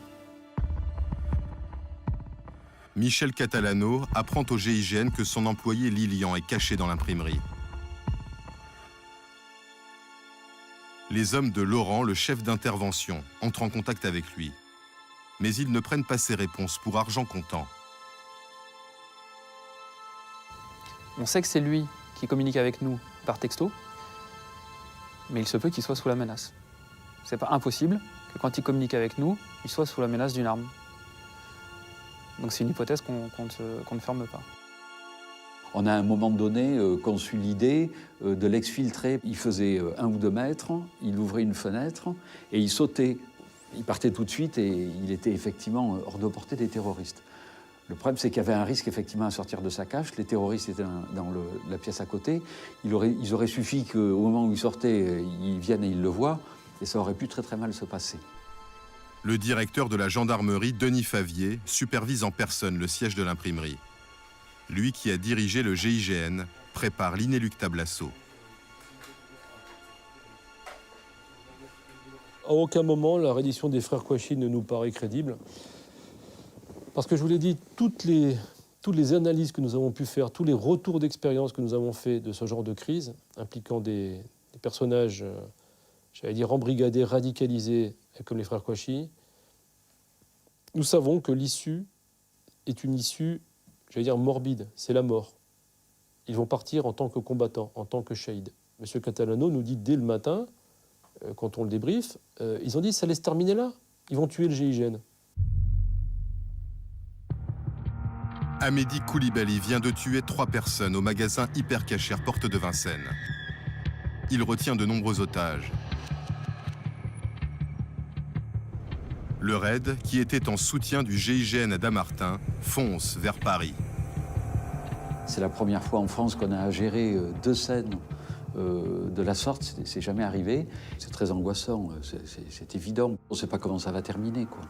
Michel Catalano apprend au GIGN que son employé Lilian est caché dans l'imprimerie. Les hommes de Laurent, le chef d'intervention, entrent en contact avec lui. Mais ils ne prennent pas ses réponses pour argent comptant. On sait que c'est lui qui communique avec nous par texto, mais il se peut qu'il soit sous la menace. C'est pas impossible que quand il communique avec nous, il soit sous la menace d'une arme. Donc c'est une hypothèse qu'on ne ferme pas. On a à un moment donné conçu l'idée de l'exfiltrer. Il faisait 1 ou 2 mètres, il ouvrait une fenêtre et il sautait. Il partait tout de suite et il était effectivement hors de portée des terroristes. Le problème, c'est qu'il y avait un risque effectivement à sortir de sa cache. Les terroristes étaient dans la pièce à côté. Ils auraient suffi qu'au moment où il sortait, ils viennent et ils le voient. Et ça aurait pu très très mal se passer. Le directeur de la gendarmerie, Denis Favier, supervise en personne le siège de l'imprimerie. Lui qui a dirigé le GIGN prépare l'inéluctable assaut. À aucun moment, la reddition des frères Kouachi ne nous paraît crédible. Parce que je vous l'ai dit, toutes les analyses que nous avons pu faire, tous les retours d'expérience que nous avons faits de ce genre de crise, impliquant des personnages, j'allais dire, embrigadés, radicalisés, comme les frères Kouachi, nous savons que l'issue est une issue, j'allais dire, morbide. C'est la mort. Ils vont partir en tant que combattants, en tant que shahids. M. Catalano nous dit dès le matin, quand on le débriefe, ils ont dit ça allait se terminer là. Ils vont tuer le GIGN. Amédi Koulibaly vient de tuer 3 personnes au magasin Hyper Cacher Porte de Vincennes. Il retient de nombreux otages. Le raid, qui était en soutien du GIGN à Dammartin, fonce vers Paris. C'est la première fois en France qu'on a à gérer 2 scènes de la sorte. C'est jamais arrivé. C'est très angoissant, c'est évident. On ne sait pas comment ça va terminer, quoi.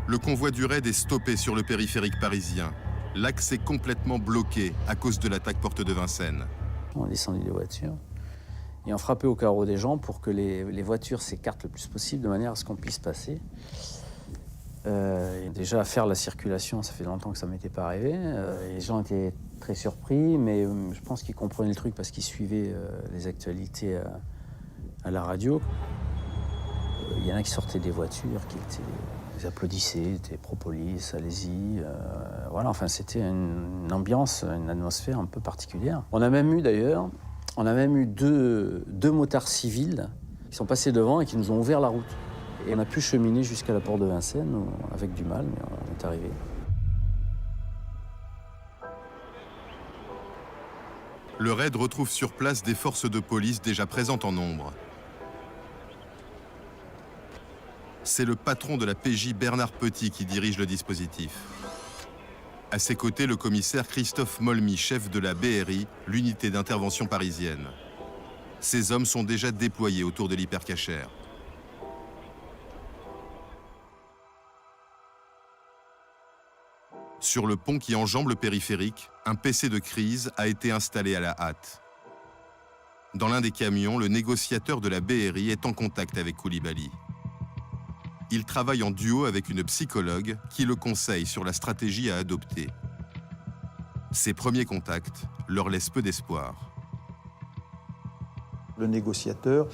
Le convoi du raid est stoppé sur le périphérique parisien. L'accès complètement bloqué à cause de l'attaque Porte de Vincennes. On a descendu les voitures et on frappait au carreau des gens pour que les voitures s'écartent le plus possible de manière à ce qu'on puisse passer. Et déjà, faire la circulation, ça fait longtemps que ça ne m'était pas arrivé. Les gens étaient très surpris, mais je pense qu'ils comprenaient le truc parce qu'ils suivaient les actualités à la radio. Il y en a qui sortaient des voitures, ils applaudissaient, étaient pro-police, allez-y. Voilà, enfin, c'était une ambiance, une atmosphère un peu particulière. On a même eu d'ailleurs, deux motards civils qui sont passés devant et qui nous ont ouvert la route. Et on a pu cheminer jusqu'à la porte de Vincennes avec du mal, mais on est arrivé. Le raid retrouve sur place des forces de police déjà présentes en nombre. C'est le patron de la PJ, Bernard Petit, qui dirige le dispositif. À ses côtés, le commissaire Christophe Molmy, chef de la BRI, l'unité d'intervention parisienne. Ces hommes sont déjà déployés autour de l'Hyper Cacher. Sur le pont qui enjambe le périphérique, un PC de crise a été installé à la hâte. Dans l'un des camions, le négociateur de la BRI est en contact avec Koulibaly. Il travaille en duo avec une psychologue qui le conseille sur la stratégie à adopter. Ces premiers contacts leur laissent peu d'espoir. Le négociateur,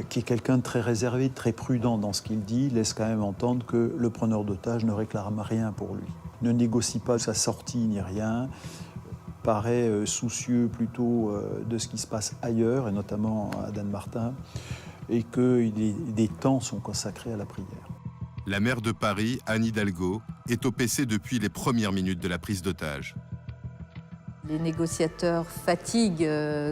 qui est quelqu'un de très réservé, très prudent dans ce qu'il dit, laisse quand même entendre que le preneur d'otages ne réclame rien pour lui. Ne négocie pas sa sortie ni rien, paraît soucieux plutôt de ce qui se passe ailleurs, et notamment à Danemartin, et que des temps sont consacrés à la prière. La maire de Paris, Anne Hidalgo, est au PC depuis les premières minutes de la prise d'otage. Les négociateurs fatiguent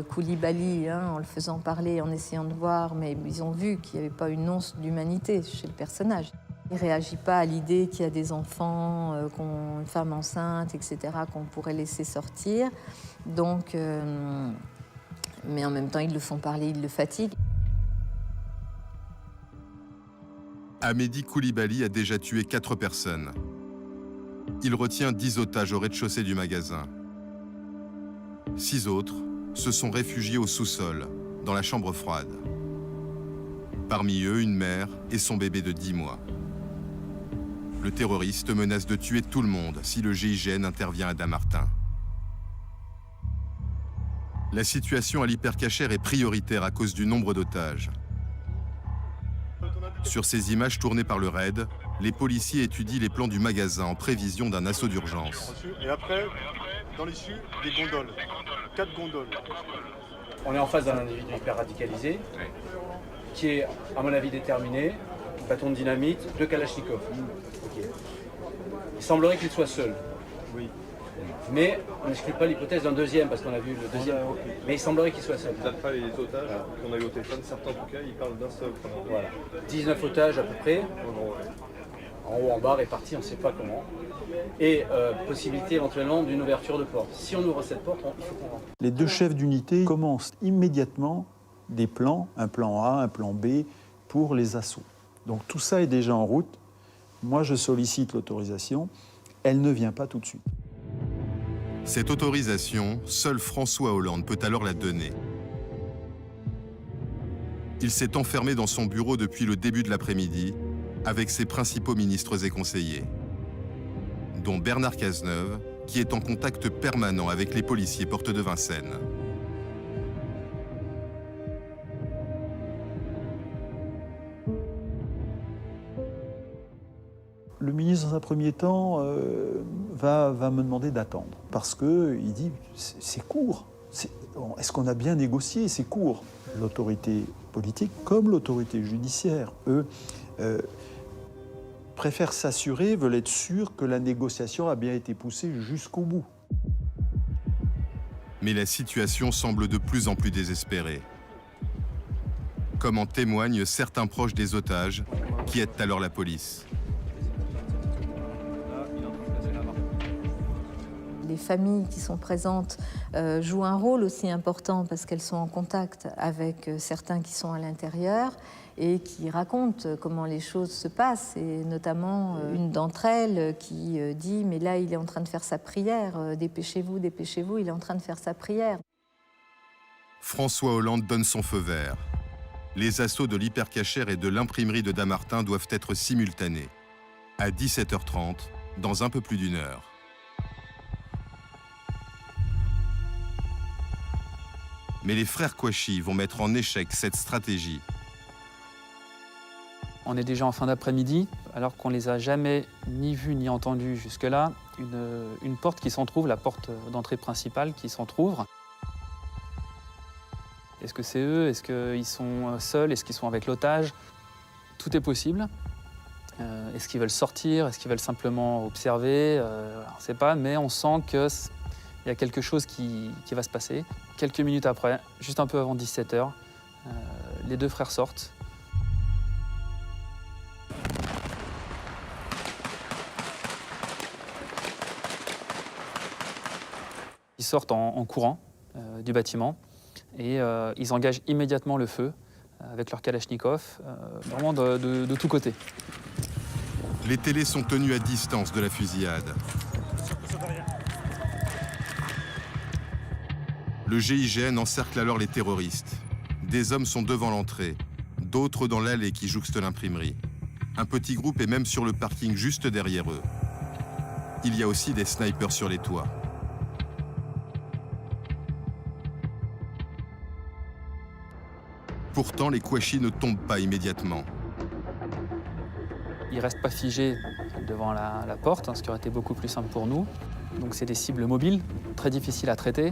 Coulibaly en le faisant parler, en essayant de voir, mais ils ont vu qu'il n'y avait pas une once d'humanité chez le personnage. Il ne réagit pas à l'idée qu'il y a des enfants, une femme enceinte, etc., qu'on pourrait laisser sortir. Donc, mais en même temps, ils le font parler, ils le fatiguent. Amédi Coulibaly a déjà tué 4 personnes. Il retient 10 otages au rez-de-chaussée du magasin. 6 autres se sont réfugiés au sous-sol, dans la chambre froide. Parmi eux, une mère et son bébé de 10 mois. Le terroriste menace de tuer tout le monde si le GIGN intervient à Damartin. La situation à l'hypercachère est prioritaire à cause du nombre d'otages. Sur ces images tournées par le RAID, les policiers étudient les plans du magasin en prévision d'un assaut d'urgence. Et après, dans l'issue, des gondoles. 4 gondoles. On est en face d'un individu hyper radicalisé, qui est, à mon avis, déterminé, bâton de dynamite, 2 kalachnikovs. Okay. Il semblerait qu'il soit seul. Oui. Mais on n'exclut pas l'hypothèse d'un deuxième, parce qu'on a vu le deuxième. Mais il semblerait qu'il soit seul. D'après les otages qu'on a eu au téléphone, certains en tout cas, ils parlent d'un seul. Voilà. 19 otages à peu près, en haut, en bas, répartis, on ne sait pas comment. Et possibilité éventuellement d'une ouverture de porte. Si on ouvre cette porte, il faut qu'on rentre. Les 2 chefs d'unité commencent immédiatement des plans, un plan A, un plan B, pour les assauts. Donc tout ça est déjà en route. Moi, je sollicite l'autorisation. Elle ne vient pas tout de suite. Cette autorisation, seul François Hollande peut alors la donner. Il s'est enfermé dans son bureau depuis le début de l'après-midi avec ses principaux ministres et conseillers, dont Bernard Cazeneuve, qui est en contact permanent avec les policiers porte de Vincennes. Le ministre, dans un premier temps, va me demander d'attendre. Parce qu'il dit, c'est court. Est-ce qu'on a bien négocié? C'est court. L'autorité politique, comme l'autorité judiciaire, eux, préfèrent s'assurer, veulent être sûrs que la négociation a bien été poussée jusqu'au bout. Mais la situation semble de plus en plus désespérée. Comme en témoignent certains proches des otages, qui aident alors la police. Les familles qui sont présentes jouent un rôle aussi important parce qu'elles sont en contact avec certains qui sont à l'intérieur et qui racontent comment les choses se passent. Et notamment une d'entre elles qui dit « mais là, il est en train de faire sa prière, dépêchez-vous, dépêchez-vous, il est en train de faire sa prière ». François Hollande donne son feu vert. Les assauts de l'hypercachère et de l'imprimerie de Damartin doivent être simultanés. À 17h30, dans un peu plus d'1 heure. Mais les frères Kouachi vont mettre en échec cette stratégie. On est déjà en fin d'après-midi, alors qu'on ne les a jamais ni vus ni entendus jusque-là. Une porte qui s'entrouvre, la porte d'entrée principale qui s'entrouvre. Est-ce que c'est eux? Est-ce qu'ils sont seuls? Est-ce qu'ils sont avec l'otage? Tout est possible. Est-ce qu'ils veulent sortir? Est-ce qu'ils veulent simplement observer? On ne sait pas, mais on sent qu'il y a quelque chose qui va se passer. Quelques minutes après, juste un peu avant 17h, les 2 frères sortent. Ils sortent en courant du bâtiment et ils engagent immédiatement le feu avec leur kalachnikov, vraiment de tous côtés. Les télés sont tenues à distance de la fusillade. Le GIGN encercle alors les terroristes. Des hommes sont devant l'entrée, d'autres dans l'allée qui jouxte l'imprimerie. Un petit groupe est même sur le parking juste derrière eux. Il y a aussi des snipers sur les toits. Pourtant, les Kouachi ne tombent pas immédiatement. Ils ne restent pas figés devant la porte, ce qui aurait été beaucoup plus simple pour nous. Donc c'est des cibles mobiles, très difficiles à traiter.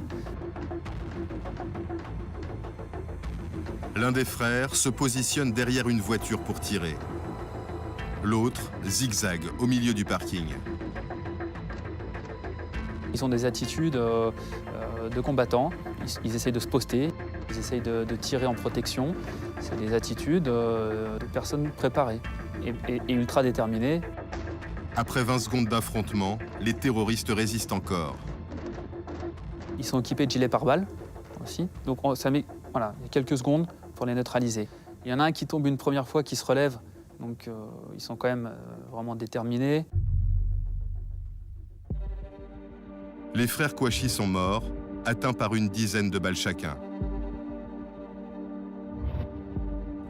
L'un des frères se positionne derrière une voiture pour tirer. L'autre zigzague au milieu du parking. Ils ont des attitudes de combattants, ils essayent de se poster, ils essayent de tirer en protection. C'est des attitudes de personnes préparées et ultra déterminées. Après 20 secondes d'affrontement, les terroristes résistent encore. Ils sont équipés de gilets pare-balles aussi, donc ça met il y a quelques secondes pour les neutraliser. Il y en a un qui tombe une première fois, qui se relève, donc ils sont quand même vraiment déterminés. Les frères Kouachi sont morts, atteints par une dizaine de balles chacun.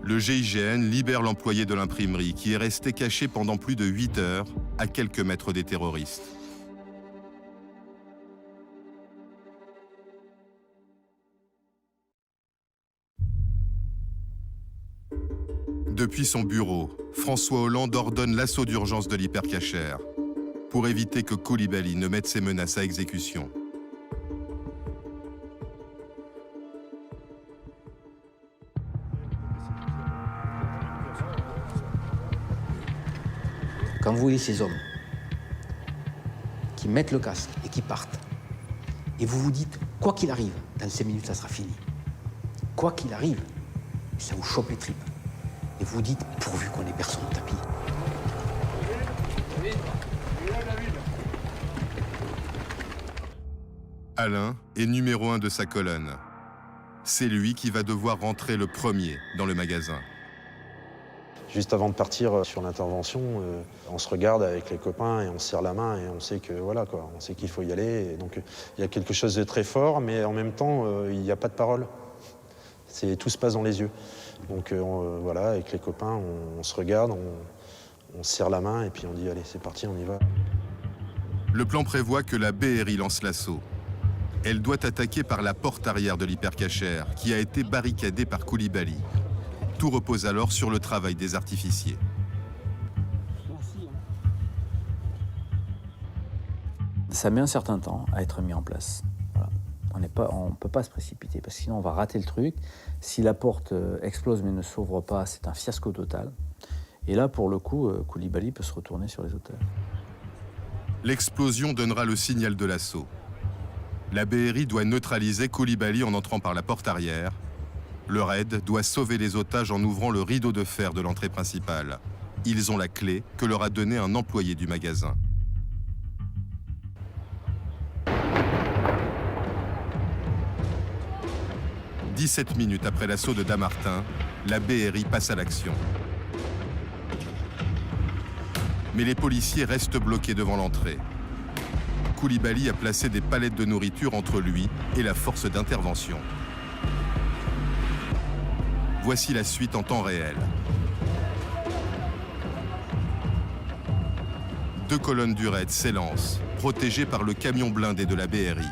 Le GIGN libère l'employé de l'imprimerie qui est resté caché pendant plus de 8 heures à quelques mètres des terroristes. Depuis son bureau, François Hollande ordonne l'assaut d'urgence de l'hypercachère pour éviter que Coulibaly ne mette ses menaces à exécution. Quand vous voyez ces hommes qui mettent le casque et qui partent, et vous vous dites, quoi qu'il arrive, dans 5 minutes, ça sera fini. Quoi qu'il arrive, ça vous chope les tripes. Et vous vous dites, pourvu qu'on ait personne au tapis. Alain est numéro 1 de sa colonne. C'est lui qui va devoir rentrer le premier dans le magasin. Juste avant de partir sur l'intervention, on se regarde avec les copains et on se serre la main et on sait que voilà quoi, on sait qu'il faut y aller. Et donc il y a quelque chose de très fort, mais en même temps il n'y a pas de parole. Tout se passe dans les yeux. Donc voilà, avec les copains, on se regarde, on se serre la main et puis on dit allez c'est parti, on y va. Le plan prévoit que la BRI lance l'assaut. Elle doit attaquer par la porte arrière de l'hypercachère qui a été barricadée par Coulibaly. Tout repose alors sur le travail des artificiers. Ça met un certain temps à être mis en place. Voilà. On ne peut pas se précipiter, parce que sinon on va rater le truc. Si la porte explose mais ne s'ouvre pas, c'est un fiasco total. Et là, pour le coup, Coulibaly peut se retourner sur les auteurs. L'explosion donnera le signal de l'assaut. La BRI doit neutraliser Coulibaly en entrant par la porte arrière. Le raid doit sauver les otages en ouvrant le rideau de fer de l'entrée principale. Ils ont la clé que leur a donnée un employé du magasin. « 17 minutes après l'assaut de Dammartin, la BRI passe à l'action. Mais les policiers restent bloqués devant l'entrée. Coulibaly a placé des palettes de nourriture entre lui et la force d'intervention. Voici la suite en temps réel. 2 colonnes du raid s'élancent, protégées par le camion blindé de la BRI.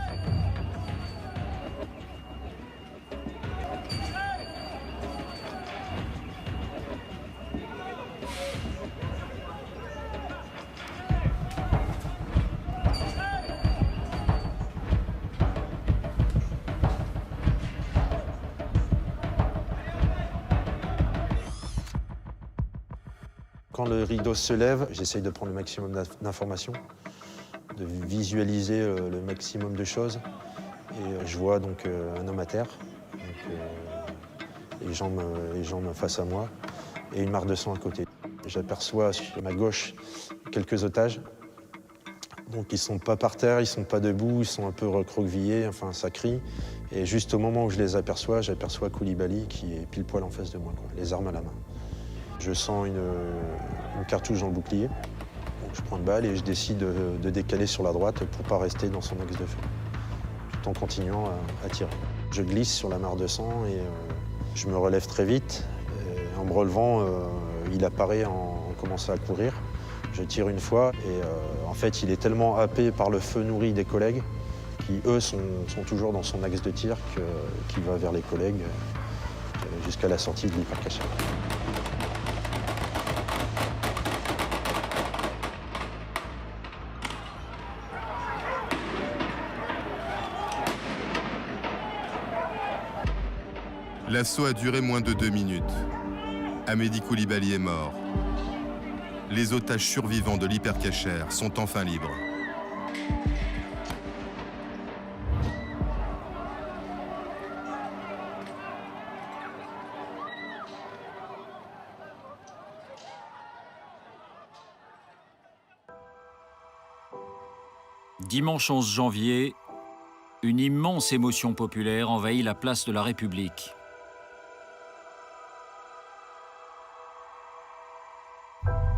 Quand le rideau se lève, j'essaye de prendre le maximum d'informations, de visualiser le maximum de choses. Et je vois donc un homme à terre, les jambes face à moi, et une mare de sang à côté. J'aperçois sur ma gauche quelques otages. Donc ils ne sont pas par terre, ils ne sont pas debout, ils sont un peu recroquevillés, enfin ça crie. Et juste au moment où je les aperçois, j'aperçois Coulibaly qui est pile poil en face de moi, quoi, les armes à la main. Je sens une cartouche dans le bouclier. Donc je prends une balle et je décide de décaler sur la droite pour ne pas rester dans son axe de feu, tout en continuant à tirer. Je glisse sur la mare de sang et je me relève très vite. Et en me relevant, il apparaît en commençant à courir. Je tire une fois et en fait, il est tellement happé par le feu nourri des collègues qui, eux, sont toujours dans son axe de tir qu'il va vers les collègues. jusqu'à la sortie de l'hypercacher. L'assaut a duré moins de 2 minutes. Amédi Coulibaly est mort. Les otages survivants de l'hypercacher sont enfin libres. Dimanche 11 janvier, une immense émotion populaire envahit la place de la République.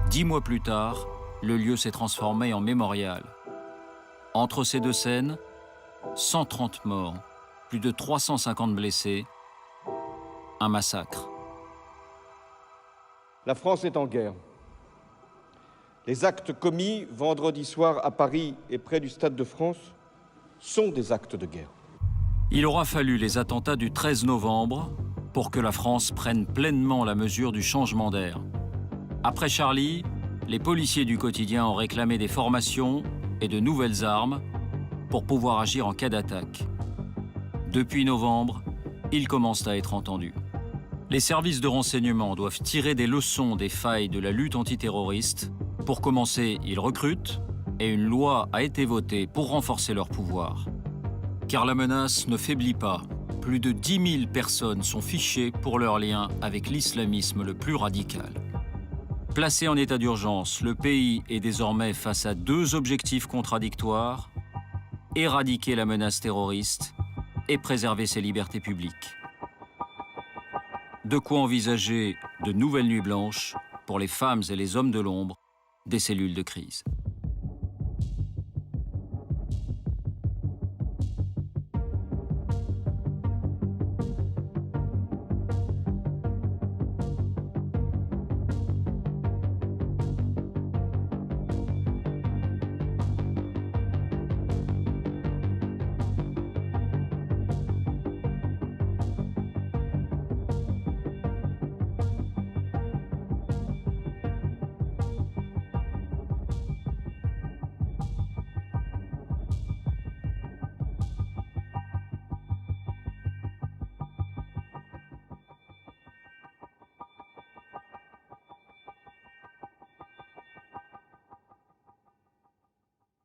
Dix mois plus tard, le lieu s'est transformé en mémorial. Entre ces deux scènes, 130 morts, plus de 350 blessés, un massacre. La France est en guerre. Les actes commis vendredi soir à Paris et près du Stade de France sont des actes de guerre. Il aura fallu les attentats du 13 novembre pour que la France prenne pleinement la mesure du changement d'air. Après Charlie, les policiers du quotidien ont réclamé des formations et de nouvelles armes pour pouvoir agir en cas d'attaque. Depuis novembre, ils commencent à être entendus. Les services de renseignement doivent tirer des leçons des failles de la lutte antiterroriste. Pour commencer, ils recrutent et une loi a été votée pour renforcer leur pouvoir. Car la menace ne faiblit pas. Plus de 10 000 personnes sont fichées pour leur lien avec l'islamisme le plus radical. Placé en état d'urgence, le pays est désormais face à deux objectifs contradictoires: éradiquer la menace terroriste et préserver ses libertés publiques. De quoi envisager de nouvelles nuits blanches pour les femmes et les hommes de l'ombre des cellules de crise.